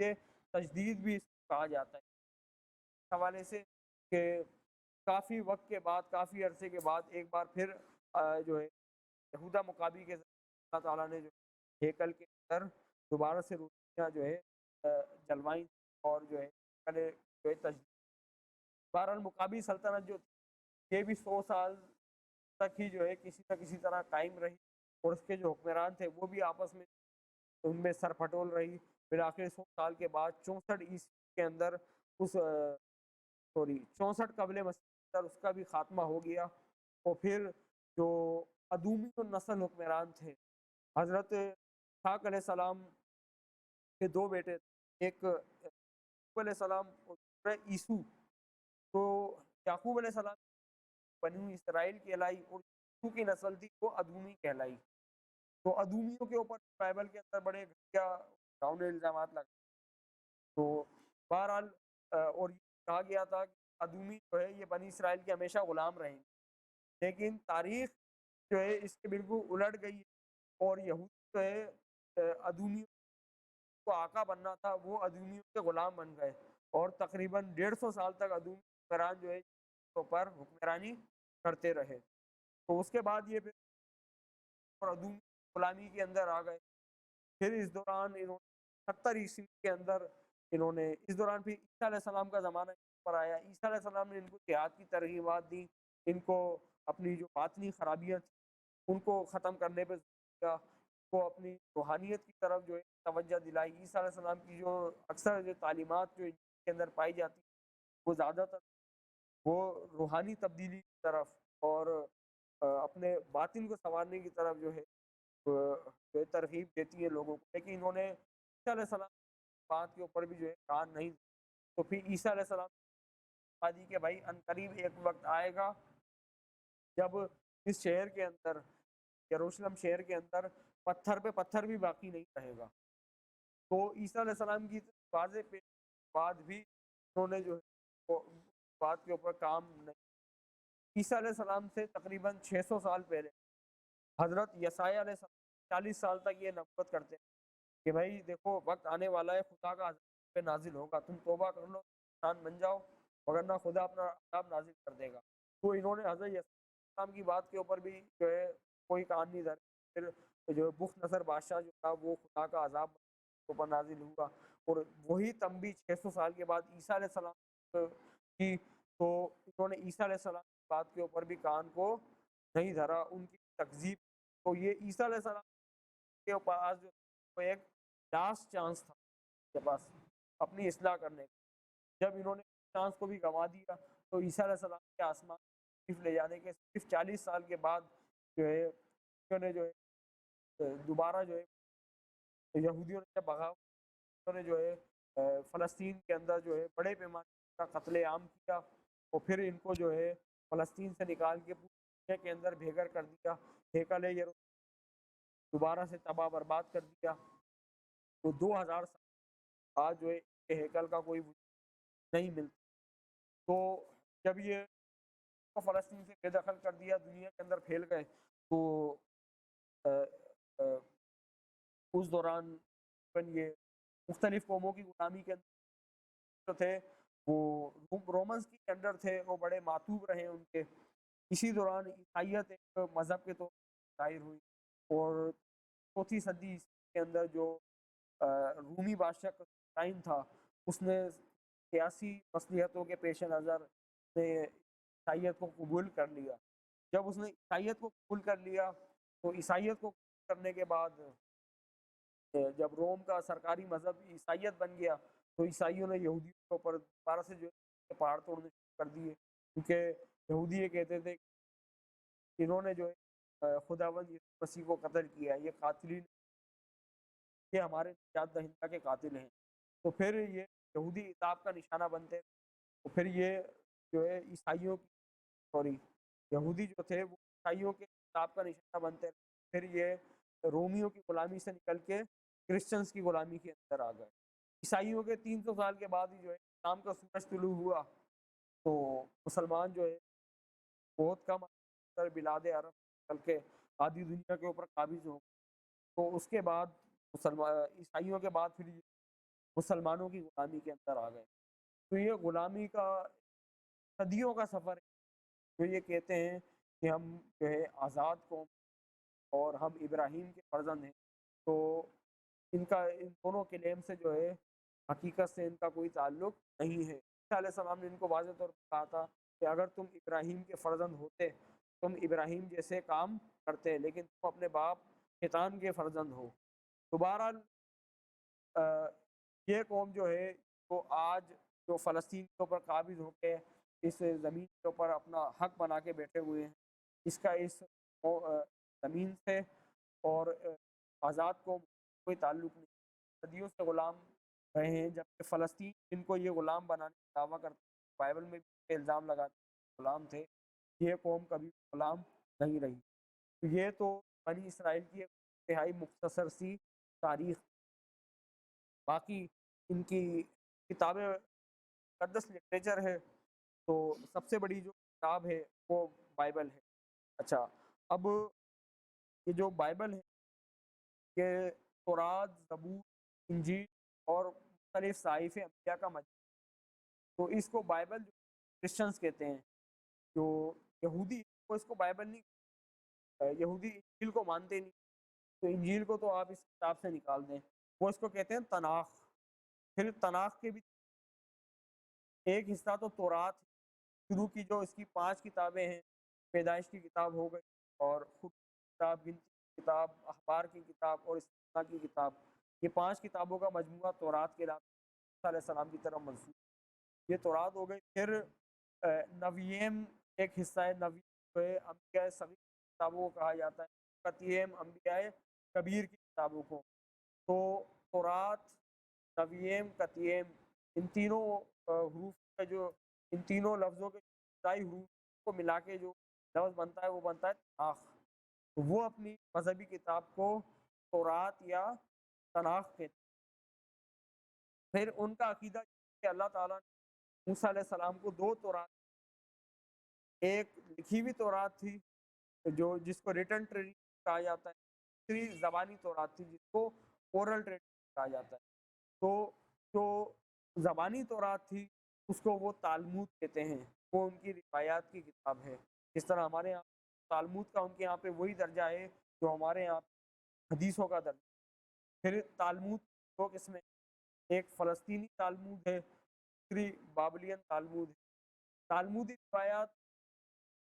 عید تجدید بھی اس کو کہا جاتا ہے، اس حوالے سے کہ کافی وقت کے بعد، کافی عرصے کے بعد ایک بار پھر جو ہے یہودا مقابی کے ذریعے اللہ تعالیٰ نے جو ہیکل کے اندر دوبارہ سے روشنیاں جو ہے جلوائیں، اور جو ہے تجدید. بہرحال مقابی سلطنت جو تھی یہ بھی 100 سال تک ہی جو ہے کسی نہ کسی طرح قائم رہی، اور اس کے جو حکمران تھے وہ بھی آپس میں ان میں سر پھٹول رہی. بالآخر 100 سال کے بعد 64 عیسوی کے اندر اس 64 قبل مسیح کے اندر اس کا بھی خاتمہ ہو گیا. اور پھر جو ادومی نسل حکمران تھے، حضرت اسحاق علیہ السلام کے 2 بیٹے تھے، ایک یعقوب علیہ السلام اور دوسرا عیسو. تو یعقوب علیہ السلام بنی اسرائیل کہلائی، اور یسوع کی نسل تھی وہ ادومی کہلائی. تو ادومیوں کے اوپر بائبل کے اندر بڑے گھٹیا ڈراؤنے الزامات لگے. تو بہرحال اور یہ کہا گیا تھا کہ ادومی جو ہے یہ بنی اسرائیل کے ہمیشہ غلام رہیں گے. لیکن تاریخ جو ہے اس کے بالکل الٹ گئی، اور یہود جو ہے ادومیوں کو آقا بننا تھا، وہ ادومیوں کے غلام بن گئے، اور تقریباً 150 سال تک ادومی حکمران جو ہے پر حکمرانی کرتے رہے. تو اس کے بعد یہ پھر ادومی غلامی کے اندر آ گئے. پھر اس دوران انہوں نے 70 عیسوی کے اندر انہوں نے اس دوران پھر عیسیٰ علیہ السلام کا زمانہ پر آیا. عیسیٰ علیہ السلام نے ان کو جہاد کی ترغیبات دی، ان کو اپنی جو باطنی خرابیاں تھیں ان کو ختم کرنے پہ زور دیا، کو اپنی روحانیت کی طرف جو ہے توجہ دلائی. عیسیٰ علیہ السلام کی جو اکثر جو تعلیمات جو کے اندر پائی جاتی وہ زیادہ تر وہ روحانی تبدیلی کی طرف اور اپنے باطن کو سنوارنے کی طرف جو ہے ترغیب دیتی ہے لوگوں کو. لیکن انہوں نے عیسیٰ علیہ السلام بات کے اوپر بھی جو ہے کان نہیں. تو پھر عیسیٰ علیہ السلام دی کہ بھائی عنقریب ایک وقت آئے گا جب اس شہر کے اندر، یروشلم شہر کے اندر پتھر پہ پتھر بھی باقی نہیں رہے گا. تو عیسیٰ علیہ السلام کی واضح پہ بعد بھی انہوں نے جو ہے بات کے اوپر کام نہیں. عیسیٰ علیہ السلام سے تقریباً 600 سال پہلے حضرت یسایہ علیہ السلام 40 سال تک یہ نبوت کرتے ہیں کہ بھائی دیکھو وقت آنے والا ہے، خدا کا عذاب پہ نازل ہوگا، تم توبہ کر لو، انسان بن جاؤ، وگرنہ خدا اپنا عذاب نازل کر دے گا. تو انہوں نے حضرت یسایہ علیہ السلام کی بات کے اوپر بھی جو ہے کوئی کان نہیں دھرا. پھر جو بخت نصر بادشاہ جو تھا وہ خدا کا عذاب اوپر نازل ہوا، اور وہی تنبیہ 600 سال کے بعد عیسیٰ علیہ السلام کی. تو انہوں نے عیسیٰ علیہ السلام کی بات کے اوپر بھی کان کو نہیں دھرا، ان کی تکذیب. تو یہ عیسیٰ علیہ السلام کے پاس جو ایک لاسٹ چانس تھا کے پاس اپنی اصلاح کرنے کا. جب انہوں نے چانس کو بھی گنوا دیا تو عیسیٰ علیہ السلام کے آسمان تشریف لے جانے کے صرف 40 سال کے بعد جو ہے انہوں نے جو ہے دوبارہ جو ہے یہودیوں نے جب بغاوت نے جو ہے فلسطین کے اندر جو ہے بڑے پیمانے کا قتل عام کیا، اور پھر ان کو جو ہے فلسطین سے نکال کے پورے کے اندر بھیگر کر دیا. ہیکل دوبارہ سے تباہ برباد کر دیا. تو 2000 سال آج جو ہے ہیکل کا کوئی وجود نہیں ملتا. تو جب یہ فلسطین سے بے دخل کر دیا، دنیا کے اندر پھیل گئے، تو اس دوران یہ مختلف قوموں کی غلامی کے اندر جو تھے وہ رومنس کی انڈر تھے، وہ بڑے معتوب رہے ان کے. اسی دوران عیسائیت ایک مذہب کے طور پر ظاہر ہوئی، اور چوتھی صدی کے اندر جو رومی بادشاہ قسطنطین تھا، اس نے سیاسی مصلحتوں کے پیش نظر نے عیسائیت کو قبول کر لیا. جب اس نے عیسائیت کو قبول کر لیا تو عیسائیت کو قبول کرنے کے بعد جب روم کا سرکاری مذہب عیسائیت بن گیا تو عیسائیوں نے یہودیوں کے اوپر دوبارہ سے جو پہاڑ توڑنے شروع کر دیے، کیونکہ یہودی یہ کہتے تھے کہ انہوں نے جو ہے خداوند یسوع مسیح کو قتل کیا، یہ قاتلین، یہ ہمارے نجات دہندہ کے قاتل ہیں. تو پھر یہ یہودی عتاب کا نشانہ بنتے، تو پھر یہ جو ہے عیسائیوں کی سوری یہودی جو تھے وہ عیسائیوں کے عتاب کا نشانہ بنتے. پھر یہ رومیوں کی غلامی سے نکل کے کرسچنس کی غلامی کے اندر آ گئے. عیسائیوں کے 300 سال کے بعد ہی جو ہے اسلام کا سورج طلوع ہوا، تو مسلمان جو ہے بہت کم بلاد عرب بلکہ آدھی دنیا کے اوپر قابض ہو. تو اس کے بعد عیسائیوں کے بعد پھر مسلمانوں کی غلامی کے اندر آ گئے. تو یہ غلامی کا صدیوں کا سفر ہے. جو یہ کہتے ہیں کہ ہم جو ہے آزاد قوم اور ہم ابراہیم کے فرزند ہیں، تو ان دونوں کلیم سے جو ہے حقیقت سے ان کا کوئی تعلق نہیں ہے. عیسیٰ علیہ السلام نے ان کو واضح طور پر کہا تھا کہ اگر تم ابراہیم کے فرزند ہوتے، تم ابراہیم جیسے کام کرتے، لیکن تم اپنے باپ شیطان کے فرزند ہو. تو بہرحال یہ قوم جو ہے وہ آج جو فلسطین کے اوپر قابض ہو کے اس زمین کے اوپر اپنا حق بنا کے بیٹھے ہوئے ہیں، اس کا اس زمین سے اور آزاد کو کوئی تعلق نہیں. صدیوں سے غلام رہے ہیں، جبکہ فلسطین جن کو یہ غلام بنانے کا دعویٰ کرتے ہیں، بائبل میں بھی الزام لگاتے ہیں غلام تھے، یہ قوم کبھی غلام نہیں رہی. یہ تو بنی اسرائیل کی ایک انتہائی مختصر سی تاریخ. باقی ان کی کتابیں مقدس لٹریچر ہے، تو سب سے بڑی جو کتاب ہے وہ بائبل ہے. اچھا، اب یہ جو بائبل ہے کہ تورات، زبور، انجیل اور مختلف صحائف انبیاء کا مجموعہ، تو اس کو بائبل جو کرسچنس کہتے ہیں. جو یہودی وہ اس کو بائبل نہیں، یہودی انجیل کو مانتے نہیں، تو انجیل کو تو آپ اس کتاب سے نکال دیں، وہ اس کو کہتے ہیں تناخ. پھر تناخ کے بھی ایک حصہ تو تورات شروع کی، جو اس کی 5 کتابیں ہیں، پیدائش کی کتاب ہو گئی، اور خود کی کتاب، گنتی کی کتاب، اخبار کی کتاب اور استثنا کی کتاب، یہ 5 کتابوں کا مجموعہ تورات کے علیہ السلام کی طرف منسوب. یہ تورات ہو گئی. پھر نویم ایک حصہ ہے، نویم جو ہے انبیاء صغیر کی کتابوں کو کہا جاتا ہے، قطیم انبیاء کبیر کی کتابوں کو. تو تورات، نویم، قطیم، ان تینوں حروف کا جو ان تینوں لفظوں کے ابتدائی حروف کو ملا کے جو لفظ بنتا ہے وہ بنتا ہے تناخ. وہ اپنی مذہبی کتاب کو تورات یا تناخ کہتے ہیں. پھر ان کا عقیدہ کہ اللہ تعالیٰ نے موسیٰ علیہ السلام کو 2 تورات، ایک لکھی ہوئی تورات تھی جو جس کو ریٹن ٹریڈیشن کہا جاتا ہے، دوسری زبانی تورات تھی جس کو اورل ٹریڈیشن کہا جاتا ہے. تو جو زبانی تورات تھی اس کو وہ تالمود کہتے ہیں، وہ ان کی روایات کی کتاب ہے. جس طرح ہمارے یہاں تالمود کا ان کے یہاں پہ وہی درجہ ہے جو ہمارے یہاں حدیثوں کا درجہ. پھر تالمود 2 قسمیں، ایک فلسطینی تالمود ہے، دوسری بابلین تالمود ہے. تالمودی روایات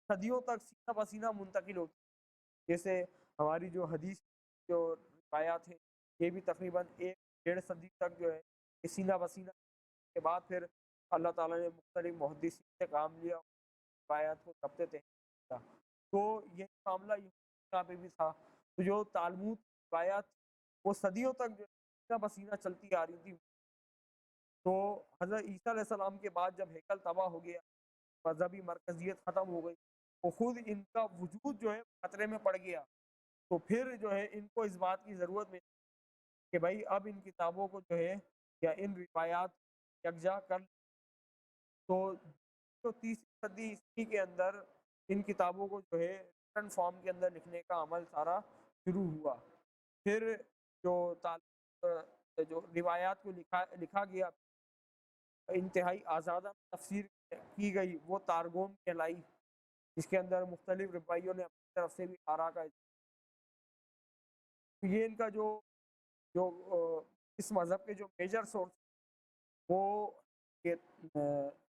صدیوں تک سینہ بسینہ منتقل ہوتی، جیسے ہماری جو حدیث جو روایات ہیں یہ بھی تقریباً 1-1.5 صدی تک جو ہے سینہ بسینہ کے بعد پھر اللہ تعالیٰ نے مختلف محدثین سے کام لیا، روایات کو ضبط تحریر. تو یہی معاملہ یہاں پہ بھی تھا. تو جو تالمود روایات وہ صدیوں تک جو سینہ بسینہ چلتی آ رہی تھی. تو حضرت عیسیٰ علیہ السلام کے بعد جب ہیکل تباہ ہو گیا، مذہبی مرکزیت ختم ہو گئی، تو خود ان کا وجود جو ہے خطرے میں پڑ گیا. تو پھر جو ہے ان کو اس بات کی ضرورت میں کہ بھائی اب ان کتابوں کو جو ہے یا ان روایات یکجا کر، تو جو تیسری صدی عیسوی کے اندر ان کتابوں کو جو ہے ریٹن فارم کے اندر لکھنے کا عمل سارا شروع ہوا۔ پھر جو جو روایات کو لکھا گیا، انتہائی آزادہ تفسیر کی گئی، وہ تارگوم کہلائی، جس کے اندر مختلف روایوں نے اپنی طرف سے بھی آرا کا یہ ان کا جو جو اس مذہب کے جو میجر سورس وہ یہ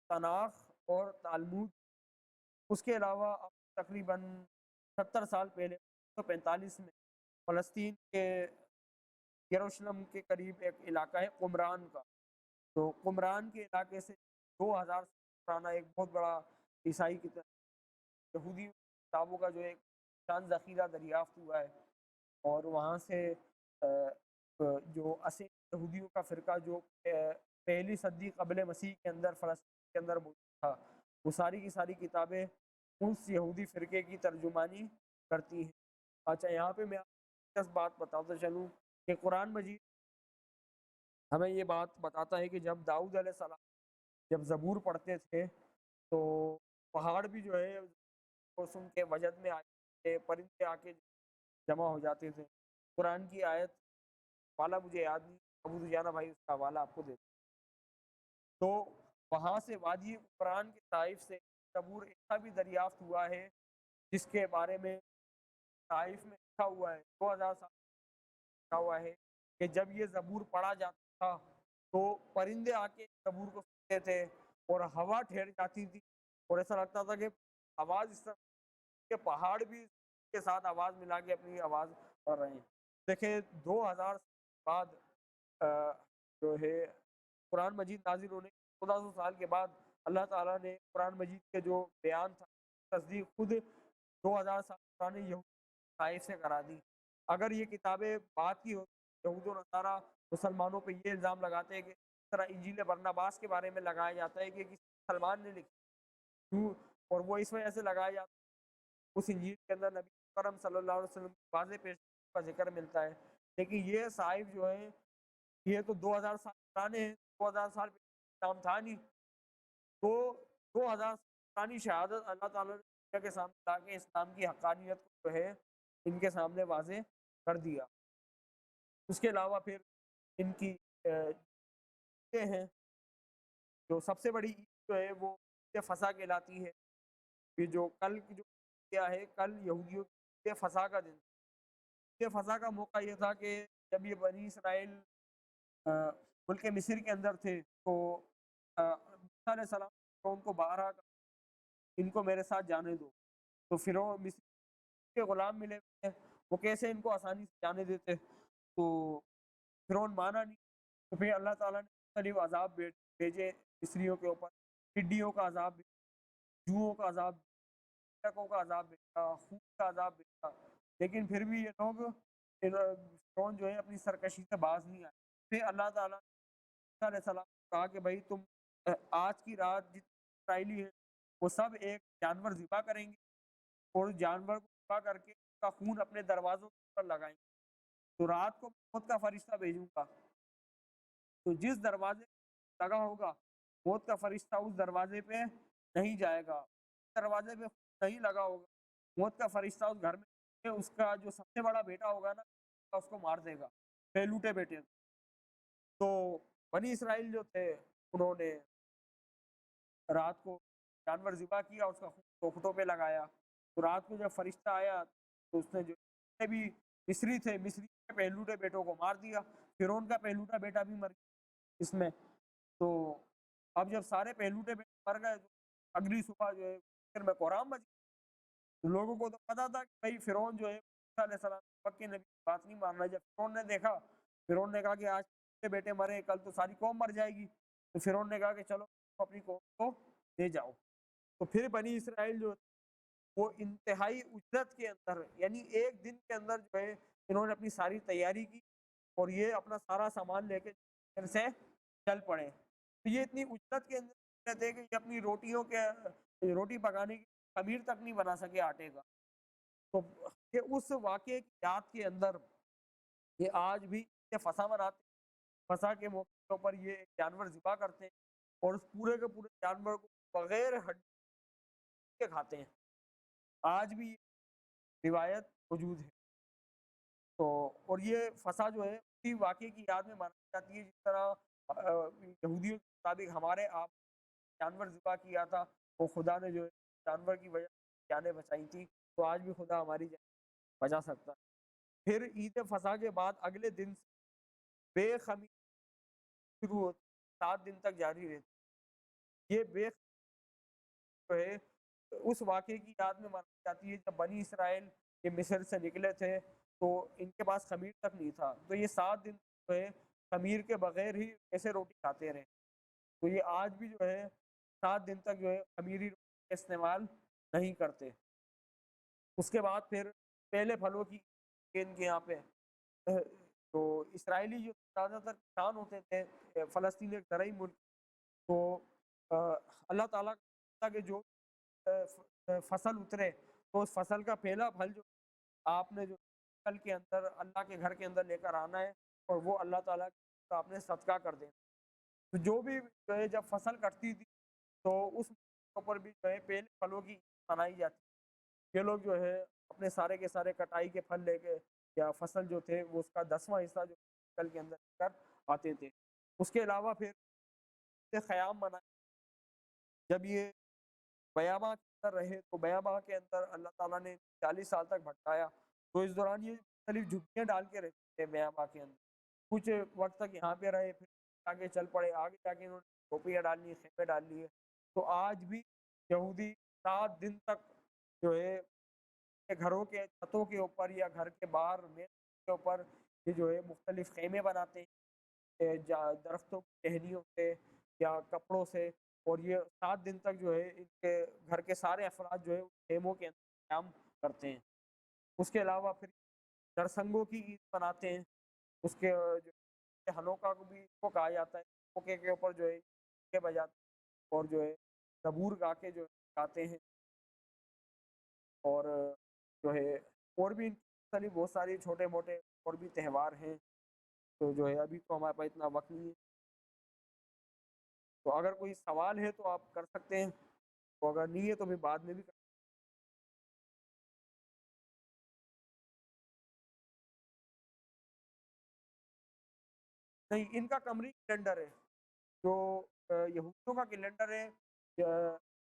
تناخ اور تالمود، اس کے علاوہ اب تقریباً 70 سال پہلے 1945 میں فلسطین کے یروشلم کے قریب ایک علاقہ ہے قمران کا، تو قمران کے علاقے سے 2000 سال پرانا ایک بہت بڑا عیسائی کی یہودی کتابوں کا جو ایک شان ذخیرہ دریافت ہوا ہے، اور وہاں سے جو اصل یہودیوں کا فرقہ جو پہلی صدی قبل مسیح کے اندر فلسطین کے اندر موجود تھا، وہ ساری کی ساری کتابیں اس یہودی فرقے کی ترجمانی کرتی ہیں۔ اچھا، یہاں پہ میں آپ کو بات بتاتا چلوں کہ قرآن مجید ہمیں یہ بات بتاتا ہے کہ جب داؤد علیہ السلام جب زبور پڑھتے تھے تو پہاڑ بھی جو ہے وہ سن کے وجد میں آتے، پرندے آ کے جمع ہو جاتے تھے۔ قرآن کی آیت والا مجھے یاد نہیں، ابو دجانہ بھائی اس کا حوالہ آپ کو دیتے، تو وہاں سے وادی قرآن کے طائف سے زبور ایسا بھی دریافت ہوا ہے جس کے بارے میں طائف میں لکھا ہوا ہے، 2000 سال لکھا ہوا ہے کہ جب یہ زبور پڑھا جاتا تھا تو پرندے آ کے زبور کو سنتے تھے اور ہوا ٹھہر جاتی تھی، اور ایسا لگتا تھا کہ آواز اس طرح کہ پہاڑ بھی کے ساتھ آواز ملا کے اپنی آواز پڑھ رہے ہیں۔ دیکھیں 2000 بعد جو ہے قرآن مجید نازل ہونے 1400 سال کے بعد اللہ تعالیٰ نے قرآن مجید کے جو بیان تھا تصدیق خود 2000 سال پرانے یہود طائف سے کرا دی۔ اگر یہ کتابیں بات کی ہو، یہود و نصارہ مسلمانوں پہ یہ الزام لگاتے ہیں کہ اس طرح انجیل برناباس کے بارے میں لگایا جاتا ہے کہ کسی مسلمان نے لکھی، اور وہ اس وجہ سے لگایا جاتا ہے اس انجیل کے اندر نبی کرم صلی اللہ علیہ وسلم کی واضح پیش کا ذکر ملتا ہے، لیکن یہ صحائف جو ہیں یہ تو 2000 سال پرانے ہیں، 2000 سال پہلے اسلام تھا نہیں، تو 2000 پرانی شہادت اللہ تعالیٰ نے دنیا کے سامنے لا کے اسلام کی حقانیت کو جو ہے ان کے سامنے واضح کر دیا۔ اس کے علاوہ پھر ان کی عیدیں ہیں، جو سب سے بڑی عید جو ہے وہ عید فصح کہلاتی ہے، یہ جو کل کی جو کیا ہے کل یہودیوں کی عید فصح کا دن، عید فصح کا موقع یہ تھا کہ جب یہ بنی اسرائیل ملک مصر کے اندر تھے تو موسیٰ علیہ السلام فرعون کو باہر آ کر ان کو میرے ساتھ جانے دو، تو فرعون مصر کے غلام ملے ہوئے ہیں، وہ کیسے ان کو آسانی سے جانے دیتے، تو فرعون مانا نہیں، تو پھر اللہ تعالیٰ نے مختلف عذاب بھیجے مصریوں کے اوپر، ٹڈیوں کا عذاب بھیجا، جوؤں کا عذاب بھیجا، ٹکوں کا عذاب بھیجا، خون کا عذاب بھیجا، لیکن پھر بھی یہ لوگ فرعون جو ہے اپنی سرکشی سے باز نہیں آئے۔ پھر اللہ تعالیٰ نے موسیٰ علیہ السلام کو کہا کہ بھائی تم آج کی رات جتنے اسرائیلی ہیں وہ سب ایک جانور ذبح کریں گے اور جانور کو ذبح کر کے اس کا خون اپنے دروازوں پر لگائیں گے، تو رات کو موت کا فرشتہ بھیجوں گا، تو جس دروازے پہ لگا ہوگا موت کا فرشتہ اس دروازے پہ نہیں جائے گا، اس دروازے پہ نہیں لگا ہوگا موت کا فرشتہ اس گھر میں اس کا جو سب سے بڑا بیٹا ہوگا نا اس کو مار دے گا، پہلوٹے بیٹے۔ تو بنی اسرائیل جو تھے انہوں نے رات کو جانور ذبح کیا، اس کا خون چوکھٹوں پہ لگایا، تو رات کو جب فرشتہ آیا تو اس نے جو بھی مصری تھے مصری کے پہلوٹے بیٹوں کو مار دیا، فرعون کا پہلوٹا بیٹا بھی مر گیا اس میں۔ تو اب جب سارے پہلوٹے بیٹے مر گئے تو اگلی صبح جو ہے پھر میں قرآن مچ گئی، لوگوں کو تو پتا تھا کہ بھائی فرعون جو ہے موسیٰ علیہ السلام پکے نبی کی بات نہیں ماننا، جب فرعون نے دیکھا، فرعون نے کہا کہ آج کے بیٹے مرے کل تو ساری قوم مر جائے گی، تو فرعون نے کہا کہ چلو اپنی قوم کو لے جاؤ، تو پھر بنی اسرائیل جو وہ انتہائی اجرت کے اندر یعنی ایک دن کے اندر جو ہے انہوں نے اپنی ساری تیاری کی اور یہ اپنا سارا سامان لے کے پھر سے چل پڑے، تو یہ اتنی اجرت کے اندر رہتے ہیں کہ یہ اپنی روٹی پکانے کی خمیر تک نہیں بنا سکے آٹے کا، تو یہ اس واقعے کی یاد کے اندر یہ آج بھی یہ فسا مناتے ہیں، فسا کے موقع کے اوپر یہ ایک جانور ذبح کرتے ہیں اور اس پورے کے پورے جانور کو بغیر ہڈی کے کھاتے ہیں، آج بھی یہ روایت موجود ہے۔ تو اور یہ فسا جو ہے اسی واقعے کی یاد میں منائی جاتی ہے، جس طرح یہودیوں کے مطابق ہمارے آپ جانور ذبح کیا تھا، وہ خدا نے جو ہے جانور کی وجہ سے جانیں بچائی تھی، تو آج بھی خدا ہماری جان بچا سکتا ہے۔ پھر عید فصح کے بعد اگلے دن سے بے خمی شروع ہوتی ہے، 7 دن تک جاری رہتی ہے۔ یہ بے خمی جو ہے اس واقعے کی یاد میں منائی جاتی ہے جب بنی اسرائیل یہ مصر سے نکلے تھے تو ان کے پاس خمیر تک نہیں تھا، تو یہ 7 دن جو ہے خمیر کے بغیر ہی ایسے روٹی کھاتے رہے، تو یہ آج بھی جو ہے 7 دن تک جو ہے خمیری روٹی کا استعمال نہیں کرتے۔ اس کے بعد پھر پہلے پھلوں کی ان کے یہاں پہ تو اسرائیلی جو زیادہ تر کسان ہوتے تھے، فلسطین ایک زرعی ملک، تو اللہ تعالیٰ کہ جو فصل اترے تو اس فصل کا پہلا پھل جو آپ نے جو پھل کے اندر اللہ کے گھر کے اندر لے کر آنا ہے اور وہ اللہ تعالیٰ کا آپ نے صدقہ کر دینا۔ تو جو بھی جو ہے جب فصل کٹتی تھی تو اس موقع پر بھی جو ہے پہلے پھلوں کی منائی جاتی ہے۔ یہ لوگ جو ہے اپنے سارے کے سارے کٹائی کے پھل لے کے یا فصل جو تھے وہ اس کا 10واں حصہ جو فصل کے اندر لے کر آتے تھے۔ اس کے علاوہ پھر خیام منائے، جب یہ بیاباں کے اندر رہے تو بیاباں کے اندر اللہ تعالیٰ نے 40 سال تک بھٹکایا، تو اس دوران یہ مختلف جھگیاں ڈال کے رہتے تھے بیاباں کے اندر، کچھ وقت تک یہاں پہ رہے، پھر آگے چل پڑے، آگے جا کے انہوں نے ٹوپیاں ڈال لی، خیمے ڈال لیے۔ تو آج بھی یہودی 7 دن تک جو ہے اپنے گھروں کے چھتوں کے اوپر یا گھر کے باہر مین کے اوپر یہ جو ہے مختلف خیمے بناتے ہیں درختوں کی ٹہنیوں سے یا کپڑوں سے، اور یہ 7 دن تک جو ہے ان کے گھر کے سارے افراد جو ہے خیموں کے اندر قیام کرتے ہیں۔ اس کے علاوہ پھر نرسنگوں کی عید مناتے ہیں، اس کے جو ہنوکا کو بھی اس کو کہا جاتا ہے، ہنوکے کے اوپر جو ہے کے بجاتے ہیں اور جو ہے زبور گا کے جو گاتے ہیں، اور جو ہے اور بھی مختلف بہت ساری چھوٹے موٹے اور بھی تہوار ہیں، تو جو ہے ابھی تو ہمارے پاس اتنا وقت نہیں ہے، تو اگر کوئی سوال ہے تو آپ کر سکتے ہیں، تو اگر نہیں ہے تو پھر بعد میں بھی کر نہیں، ان کا قمری کیلنڈر ہے جو یہودیوں کا کیلنڈر ہے،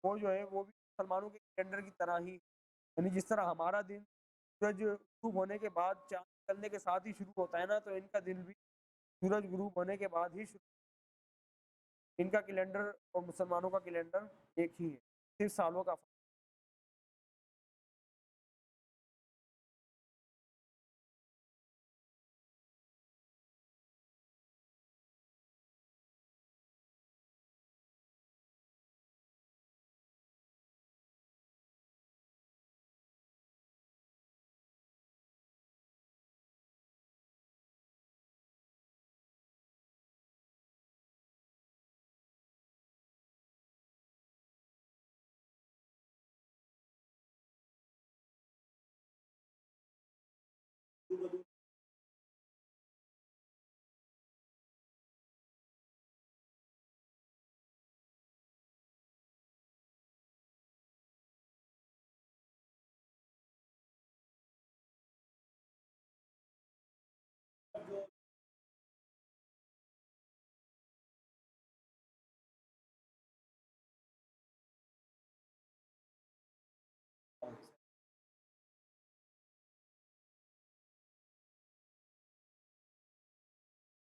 وہ جو ہے وہ بھی مسلمانوں کے کیلنڈر کی طرح ہی، یعنی جس طرح ہمارا دن سورج غروب ہونے کے بعد چاند نکلنے کے ساتھ ہی شروع ہوتا ہے نا، تو ان کا دن بھی سورج غروب ہونے کے بعد ہی شروع، ان کا کیلنڈر اور مسلمانوں کا کیلنڈر ایک ہی ہے، صرف سالوں کا فرق۔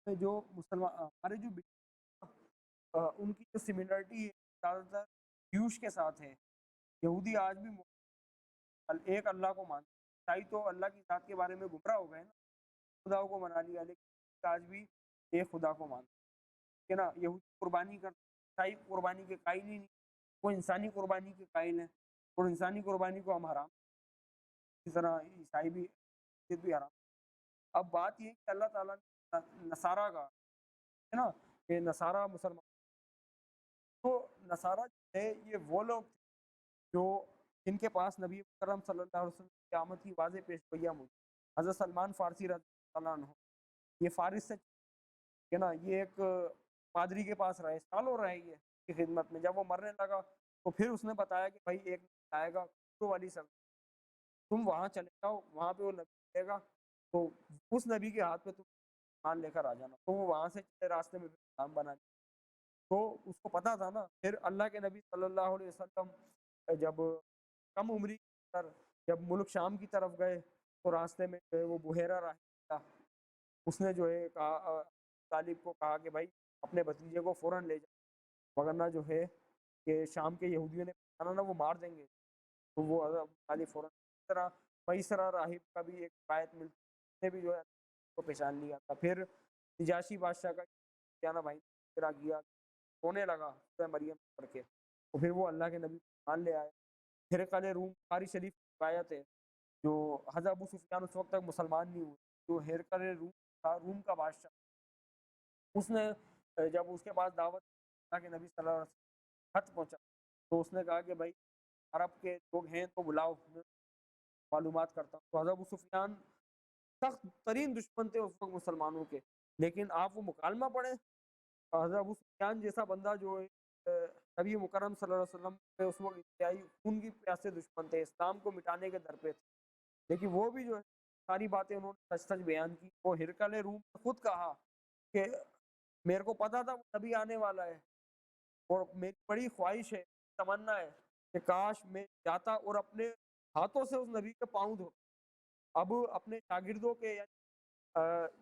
جو مسلمان ہمارے جو ان کی جو سملرٹی ہے زیادہ تر پیوش کے ساتھ ہے، یہودی آج بھی ایک اللہ کو مانتے ہیں، عیسائی تو اللہ کی ذات کے بارے میں گمراہ ہو گئے نا، خدا کو منا لیا، لیکن آج بھی ایک خدا کو مانتے ہیں کہ نا، یہودی قربانی کرتے ہیں، عیسائی قربانی کے قائل ہی نہیں، وہ انسانی قربانی کے قائل ہیں، اور انسانی قربانی کو ہم حرام، اس طرح عیسائی بھی حرام۔ اب بات یہ ہے کہ اللہ تعالیٰ نے نصارہ کا ہے نا کہ نصارہ مسلمان، تو نصارہ جو ہے یہ وہ لوگ تھے جو جن کے پاس نبی کرم صلی اللہ علیہ وسلم کی قیامت کی واضح پیشگوئیاں موجود ہیں۔ حضرت سلمان فارسی رضی اللہ عنہ، یہ فارس سے کہ نا یہ ایک پادری کے پاس رہے، سالوں رہے یہ کی خدمت میں۔ جب وہ مرنے لگا تو پھر اس نے بتایا کہ بھائی ایک آئے گا والی سر، تم وہاں چلے جاؤ، وہاں پہ وہ نبی ملے گا، تو اس نبی کے ہاتھ پہ تم ایمان لے کر آ جانا۔ تو وہ وہاں سے چلے راستے میں اسلام بنا لیا۔ تو اس کو پتا تھا نا۔ پھر اللہ کے نبی صلی اللہ علیہ وسلم جب کم عمری کے اندر جب ملک شام کی طرف گئے تو راستے میں جو ہے وہ بحیرہ راہب تھا، اس نے جو ہے کہا طالب کو کہا کہ بھائی اپنے بھتیجے کو فوراً لے جاؤ، ورنہ جو ہے کہ شام کے یہودیوں نے نا وہ مار دیں گے۔ تو وہ حضرت طالب فوراً اس طرح میسرہ راہب کا بھی ایک روایت ملتی ہے، اس نے بھی جو ہے کو پہچان لیا تھا۔ پھر نجاشی بادشاہ کا کیا نا بھائی گرا گیا ہونے لگا سورہ مریم پڑھ کے، تو پھر وہ اللہ کے نبی کو مان لے آئے۔ ہرقل روم، بخاری شریف کی روایت ہے، جو حضرت ابو سفیان اس وقت تک مسلمان نہیں ہوئے، جو ہرقل روم تھا، روم کا بادشاہ، اس نے جب اس کے پاس دعوت اللہ کے نبی صلی اللہ علیہ وسلم خط پہنچا تو اس نے کہا کہ بھائی عرب کے لوگ ہیں تو بلاؤ، میں معلومات کرتا ہوں۔ تو حضرت ابو سفیان سخت ترین دشمن تھے اس وقت مسلمانوں کے، لیکن آپ وہ مکالمہ پڑھیں، حضرت ابو سفیان جیسا بندہ جو نبی مکرم صلی اللہ علیہ وسلم کے اس وقت انتہائی خون کی پیاسے دشمن تھے، اسلام کو مٹانے کے در پہ تھے، لیکن وہ بھی جو ہے ساری باتیں انہوں نے سچ سچ بیان کی۔ وہ ہرقل روم نے خود کہا کہ میرے کو پتا تھا وہ نبی آنے والا ہے، اور میری بڑی خواہش ہے، تمنا ہے کہ کاش میں جاتا اور اپنے ہاتھوں سے اس نبی کے پاؤں دھو۔ اب اپنے شاگردوں کے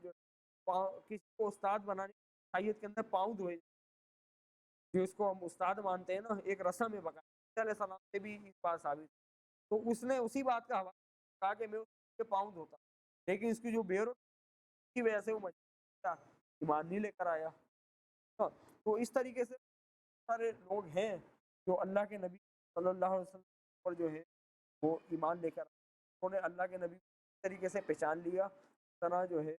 جو کسی کو استاد بنانے کی صلاحیت کے اندر پاؤں دھوئے، جو اس کو ہم استاد مانتے ہیں نا، ایک رسم ہے بقا علیہ السلام سے بھی اس بات ثابت۔ تو اس نے اسی بات کا حوالہ کہا کہ میں اس کے پاؤں دھوتا، لیکن اس کی جو کی وجہ سے وہ ایمان نہیں لے کر آیا۔ تو اس طریقے سے سارے لوگ ہیں جو اللہ کے نبی صلی اللہ علیہ وسلم پر جو ہے وہ ایمان لے کر انہوں نے اللہ کے نبی اس طریقے سے پہچان لیا، اس طرح جو ہے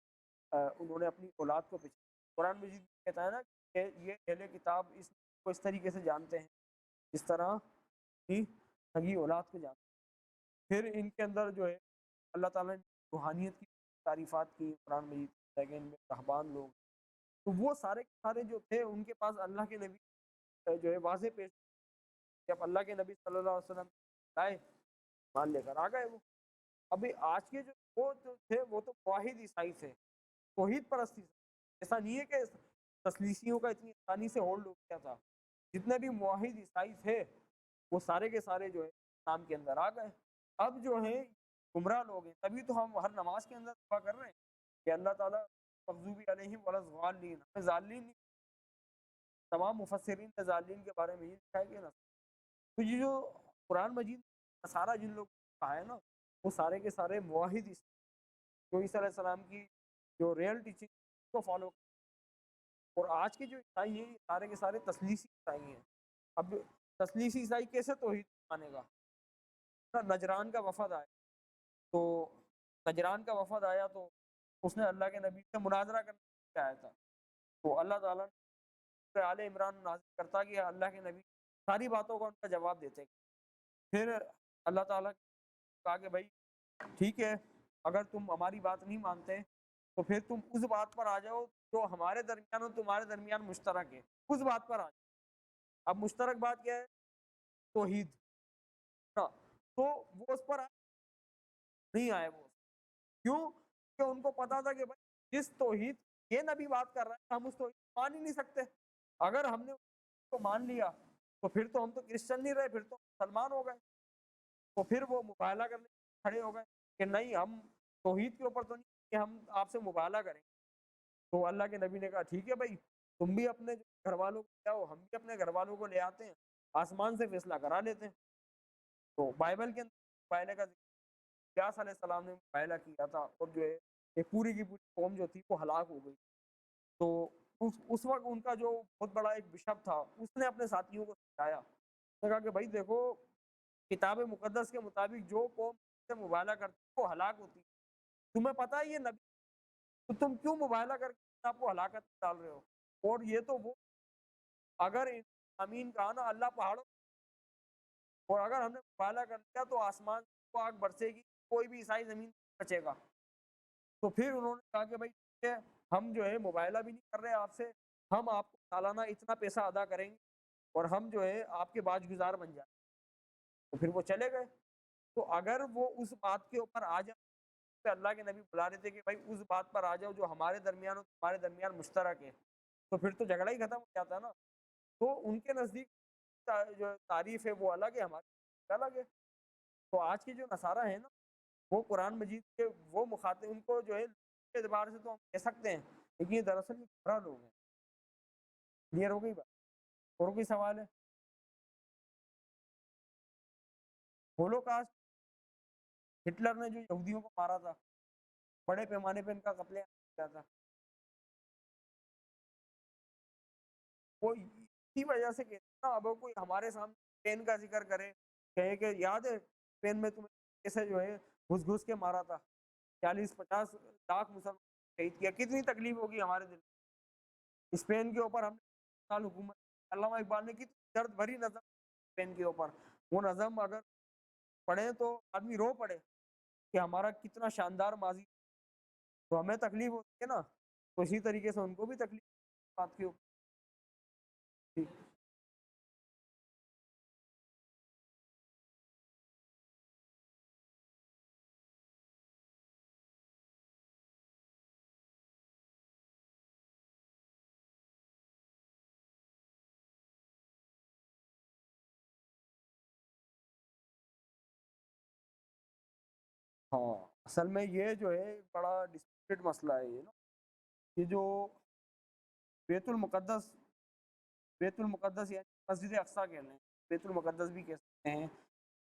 انہوں نے اپنی اولاد کو پہچان۔ قرآن مجید کہتا ہے نا کہ یہ اہل کتاب اس کو اس طریقے سے جانتے ہیں اس طرح کی سگی اولاد کو جانتے ہیں۔ پھر ان کے اندر جو ہے اللہ تعالیٰ نے روحانیت کی تعریفات کی قرآن مجید، لیکن میں رہبان لوگ، تو وہ سارے کے سارے جو تھے ان کے پاس اللہ کے نبی جو ہے واضح پیش، جب اللہ کے نبی صلی اللہ علیہ وسلم آئے مان لے کر آ گئے وہ۔ ابھی آج کے جو وہ جو تھے وہ تو واحد عیسائی تھے، توحید پرستی سے، ایسا نہیں ہے کہ تسلیسیوں کا اتنی آسانی سے ہولڈ ہو گیا تھا۔ جتنے بھی موحد عیسائی تھے وہ سارے کے سارے جو ہے اسلام کے اندر آ گئے۔ اب جو ہیں گمراہ لوگ ہیں، تبھی تو ہم ہر نماز کے اندر دعا کر رہے ہیں کہ اللہ تعالیٰ مغضوب علیہم ولا الضالین، ہمیں ضالین نہیں۔ تمام مفسرین نے ضالین کے بارے میں یہ لکھا ہے کہ نا، تو یہ جو قرآن مجید نصارہ جن لوگ کہا ہے نا، وہ سارے کے سارے موحد جو عیسیٰ علیہ السلام کی جو ریئل ٹیچنگ کو فالو، اور آج کے جو عیسائی ہیں سارے کے سارے تسلیسی عیسائی ہیں۔ اب تسلیسی عیسائی کیسے توحید مانے گا؟ نجران کا وفد آیا، تو نجران کا وفد آیا تو اس نے اللہ کے نبی سے مناظرہ کرنے کے لیے آیا تھا، تو اللہ تعالیٰ نے آل عمران نازل کرتا کہ اللہ کے نبی ساری باتوں کا ان کا جواب دیتے۔ پھر اللہ تعالیٰ کہا کہ بھائی ٹھیک ہے، اگر تم ہماری بات نہیں مانتے تو پھر تم اس بات پر آ جاؤ جو ہمارے درمیان اور تمہارے درمیان مشترک ہے، اس بات پر آ جاؤ۔ اب مشترک بات کیا ہے؟ توحید۔ تو وہ اس پر نہیں آئے، وہ کیوں کہ ان کو پتا تھا کہ بھائی جس توحید یہ نبی بات کر رہا ہے ہم اس توحید کو مان ہی نہیں سکتے۔ اگر ہم نے اس کو مان لیا تو پھر تو ہم تو کرسچن نہیں رہے، پھر تو مسلمان ہو گئے۔ تو پھر وہ مباہلہ کرنے کھڑے ہو گئے کہ نہیں، ہم توحید کے اوپر تو نہیں کہ ہم آپ سے مباہلہ کریں۔ تو اللہ کے نبی نے کہا ٹھیک ہے بھائی، تم بھی اپنے گھر والوں کو لے آؤ، ہم بھی اپنے گھر والوں کو لے آتے ہیں، آسمان سے فیصلہ کرا لیتے ہیں۔ تو بائبل کے اندر مباہلے کا الیاس علیہ السلام نے مباہلہ کیا تھا، اور جو ہے ایک پوری کی پوری قوم جو تھی وہ ہلاک ہو گئی۔ تو اس وقت ان کا جو بہت بڑا ایک بشپ تھا اس نے اپنے ساتھیوں کو سمجھایا، نے کہا کہ بھائی دیکھو، کتاب مقدس کے مطابق جو قوم سے مباہلہ کرتی ہے وہ ہلاک ہوتی ہے، تمہیں پتہ ہے یہ نبی، تو تم کیوں مباہلہ کر کے آپ کو ہلاکت ڈال رہے ہو؟ اور یہ تو وہ اگر امین کہا نا، اللہ پہاڑوں اور اگر ہم نے مبالغہ کر لیا تو آسمان کو آگ برسے گی، کوئی بھی عیسائی زمین پہ بچے گا۔ تو پھر انہوں نے کہا کہ بھائی ٹھیک ہے، ہم جو ہے مباہلہ بھی نہیں کر رہے آپ سے، ہم آپ کو سالانہ اتنا پیسہ ادا کریں گے اور ہم جو ہے آپ کے باج گزار بن جائیں۔ تو پھر وہ چلے گئے۔ تو اگر وہ اس بات کے اوپر آ جائے، پہ اللہ کے نبی بلا رہے تھے کہ بھائی اس بات پر آ جاؤ جو ہمارے درمیان اور تمہارے درمیان مشترک ہے، تو پھر تو جھگڑا ہی ختم ہو جاتا ہے نا۔ تو ان کے نزدیک جو تعریف ہے وہ الگ ہے، ہماری الگ ہے۔ تو آج کے جو نصارہ ہیں نا، وہ قرآن مجید کے وہ مخاطب، ان کو جو ہے کے اعتبار سے تو ہم کہہ سکتے ہیں، لیکن یہ دراصل یہ گمراہ لوگ ہیں۔ کلیئر ہو گئی بات؟ اور کوئی سوال ہے؟ ہولوکاسٹ، ہٹلر نے جو یہودیوں کو مارا تھا، بڑے پیمانے پہ ان کا قتل عام کیا تھا، وہ اسی وجہ سے کہتے ہیں نا، اب کوئی ہمارے سامنے اسپین کا ذکر کرے، کہے کہ یاد ہے اسپین میں تمہیں کیسے جو ہے گھس گھس کے مارا تھا، 40-50 لاکھ مسلمان شہید کیا، کتنی تکلیف ہوگی ہمارے دل میں۔ اسپین کے اوپر ہم نے سال حکومت، علامہ اقبال نے کتنی درد بھری نظم اسپین کے اوپر، وہ نظم اگر پڑھیں تو آدمی رو پڑے کہ ہمارا کتنا شاندار ماضی، تو ہمیں تکلیف ہوتی ہے نا، تو اسی طریقے سے ان کو بھی تکلیف بات کے اوپر تھی۔ ہاں، اصل میں یہ جو ہے بڑا ڈسپیوٹڈ مسئلہ ہے یہ نا، یہ جو بیت المقدس، بیت المقدس یعنی مسجد اقصیٰ کہہ لیں، بیت المقدس بھی کہہ سکتے ہیں،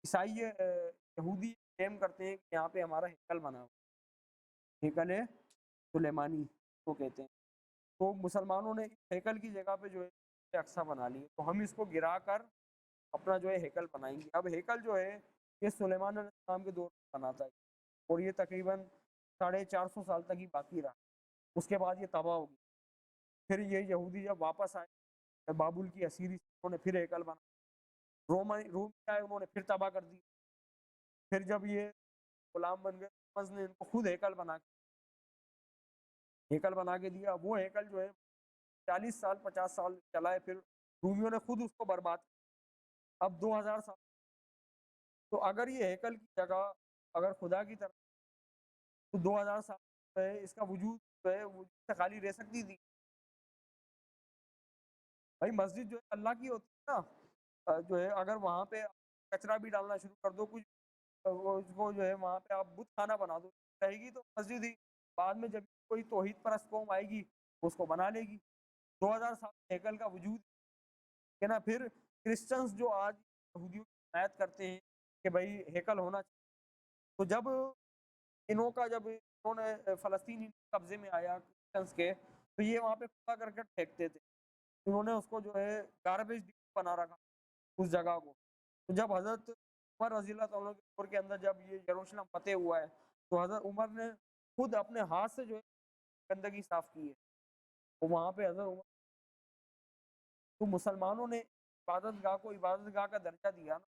عیسائی یہودی کلیم کرتے ہیں کہ یہاں پہ ہمارا ہیکل بنا ہوا، ہیکل سلیمانی کو کہتے ہیں۔ تو مسلمانوں نے اس ہیکل کی جگہ پہ جو ہے اقصیٰ بنا لی، تو ہم اس کو گرا کر اپنا جو ہے ہیکل بنائیں گے۔ اب ہیکل جو ہے یہ سلیمان علیہ السلام کے دور میں بنا تھا، اور یہ تقریباً 450 سال تک ہی باقی رہا، اس کے بعد یہ تباہ ہو گیا۔ پھر یہ یہودی جب واپس آئے بابل کی اسیری سے، انہوں نے پھر ہیکل بنا، روم آئے، انہوں نے پھر تباہ کر دی۔ پھر جب یہ غلام بن گئے، محمد نے ان کو خود ہیکل بنا کے دیا۔ وہ ہیکل جو ہے 40 سال 50 سال چلا ہے، پھر رومیوں نے خود اس کو برباد کیا۔ اب 2000 سال، تو اگر یہ ہیکل کی جگہ اگر خدا کی طرف، تو 2000 سال جو ہے اس کا وجود جو ہے وجود سے خالی رہ سکتی تھی؟ بھائی مسجد جو ہے اللہ کی ہوتی ہے نا، جو ہے اگر وہاں پہ کچرا بھی ڈالنا شروع کر دو، کچھ وہ اس کو جو ہے وہاں پہ آپ بت خانہ بنا دو، رہے گی تو مسجد ہی، بعد میں جب کوئی توحید پرست قوم آئے گی اس کو بنا لے گی۔ 2000 سال ہیکل کا وجود ہے نا۔ پھر کرسچنز جو آج یہودیوں کی حمایت کرتے ہیں کہ بھائی ہیکل ہونا چاہیے، تو جب انہوں کا جب انہوں نے فلسطین قبضے میں آیا کرسچنز کے، تو یہ وہاں پہ کھلا کرکٹ پھینکتے تھے، انہوں نے اس کو جو ہے گاربیج بنا رکھا اس جگہ کو۔ تو جب حضرت عمر رضی اللہ تعالیٰ کے دور کے اندر جب یہ یروشلم فتح ہوا ہے، تو حضرت عمر نے خود اپنے ہاتھ سے جو ہے گندگی صاف کی ہے، تو وہاں پہ حضرت عمر، تو مسلمانوں نے عبادت گاہ کو عبادت گاہ کا درجہ دیا نا،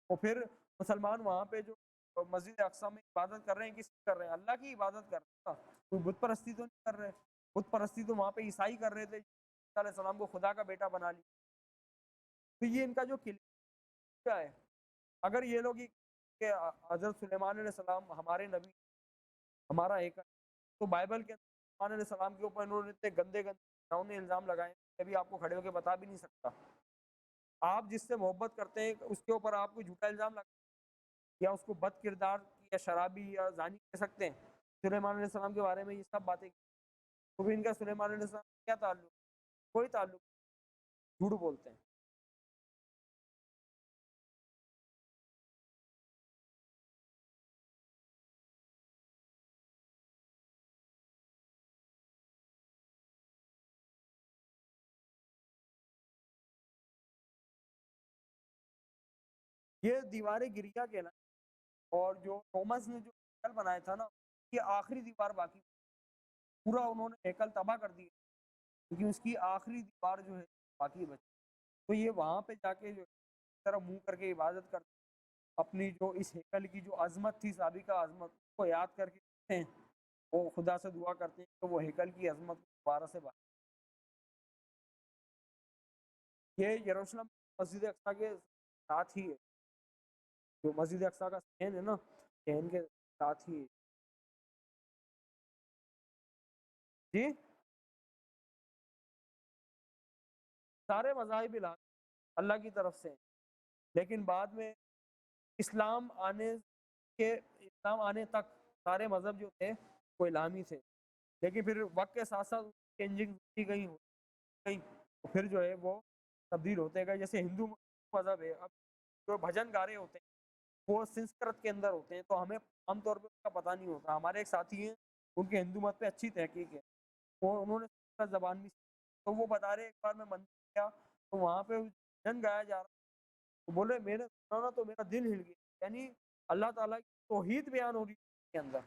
اور پھر مسلمان وہاں پہ جو مسجد اقصیٰ میں عبادت کر رہے ہیں، کس کی کر رہے ہیں؟ اللہ کی عبادت کر رہے ہیں نا، کوئی بت پرستی تو نہیں کر رہے۔ بت پرستی تو وہاں پہ عیسائی کر رہے تھے، عیسیٰ علیہ السلام کو خدا کا بیٹا بنا لیا۔ تو یہ ان کا جو کیا ہے، اگر یہ لوگ کہ حضرت سلیمان علیہ السلام ہمارے نبی، ہمارا ایک، تو بائبل کے اندر سلیمان علیہ السلام کے اوپر انہوں نے اتنے گندے گندے الزام لگائے ہیں، ابھی آپ کو کھڑے ہو کے بتا بھی نہیں سکتا۔ آپ جس سے محبت کرتے ہیں اس کے اوپر آپ کو جھوٹا الزام لگا، یا اس کو بد کردار یا شرابی یا زانی کہہ سکتے ہیں سلیمان علیہ السلام کے بارے میں، یہ سب باتیں، تو بھی ان کا سلیمان علیہ السلام سے کیا تعلق؟ کوئی تعلق نہیں، جھوٹ بولتے ہیں۔ یہ دیوار گریا کے نا، اور جو تومس نے جو ہیکل بنایا تھا نا، یہ آخری دیوار باقی، پورا انہوں نے ہیکل تباہ کر دیا، لیکن اس کی آخری دیوار جو ہے باقی بچی، تو یہ وہاں پہ جا کے جو طرف منہ کر کے عبادت کرتے ہیں، اپنی جو اس ہیکل کی جو عظمت تھی سابقہ عظمت کو یاد کر کے کرتے ہیں، وہ خدا سے دعا کرتے ہیں کہ وہ ہیکل کی عظمت کو دوبارہ سے بنا۔ یہ یروشلم مسجد اقصیٰ کے ساتھ ہی ہے، جو مسجد اقصیٰ کا صحن ہے نا، صحن کے ساتھ ہی ہے۔ جی سارے مذاہب اللہ کی طرف سے ہیں، لیکن بعد میں اسلام آنے اسلام آنے تک سارے مذہب جو تھے وہ الہامی تھے، لیکن پھر وقت کے ساتھ ساتھ چینجنگ ہوتی گئی تو پھر جو ہے وہ تبدیل ہوتے گئے۔ جیسے ہندو مذہب ہے، اب جو بھجن گارے ہوتے ہیں وہ سنسکرت کے اندر ہوتے ہیں، تو ہمیں عام طور پہ اس کا پتہ نہیں ہوتا۔ ہمارے ایک ساتھی ہیں، ان کے ہندو مت پہ اچھی تحقیق ہے، انہوں نے سنسکرت زبان بھی سیکھی، تو وہ بتا رہے ایک بار میں مندر گیا تو وہاں پہ بھجن گایا جا رہا، تو بولے میں نے سنا نا تو میرا دل ہل گیا، یعنی اللہ تعالیٰ کی توحید بیان ہو رہی ہے اس کے اندر۔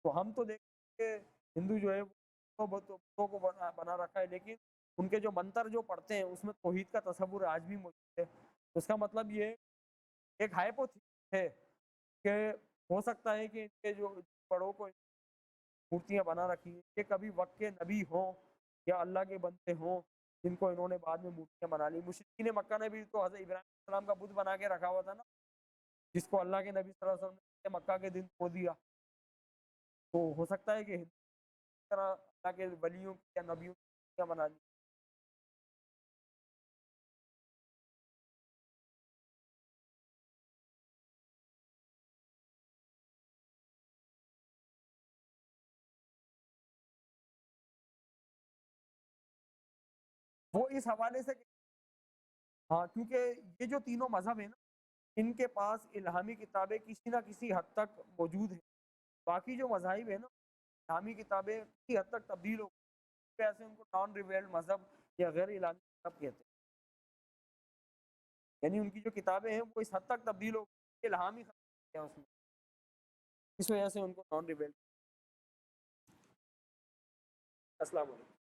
تو ہم تو دیکھتے ہیں کہ ہندو جو ہے وہ بتوں کو بنا رکھا ہے، لیکن ان کے جو منتر جو پڑھتے ہیں اس میں توحید کا تصور آج بھی موجود ہے۔ اس کا مطلب یہ ایک ہائپوتھیسس ہے کہ ہو سکتا ہے کہ ان کے جو بڑوں کو مورتیاں بنا رکھی ہیں یہ کبھی وقت کے نبی ہوں یا اللہ کے بندے ہوں، جن کو انہوں نے بعد میں مورتیاں بنا لی۔ مشرکین مکہ نے بھی تو حضرت ابراہیم علیہ السلام کا بت بنا کے رکھا ہوا تھا نا، جس کو اللہ کے نبی صلی اللہ علیہ وسلم نے مکہ کے دن کھو دیا۔ تو ہو سکتا ہے کہ اس طرح اللہ کے ولیوں کی یا نبیوں کی مورتیاں بنا لی۔ وہ اس حوالے سے ہاں، کیونکہ یہ جو تینوں مذہب ہیں نا، ان کے پاس الہامی کتابیں کسی نہ کسی حد تک موجود ہیں۔ باقی جو مذاہب ہیں نا، الہامی کتابیں کسی حد تک تبدیل ہو گئی، ایسے ان کو نان ریویلڈ مذہب یا غیر الہامی مذہب کہتے ہیں، یعنی ان کی جو کتابیں ہیں وہ اس حد تک تبدیل ہو گئی، الہام ہی ختم ہو گیا اس میں، اس وجہ سے ان کو نان ریویلڈ۔ السلام علیکم۔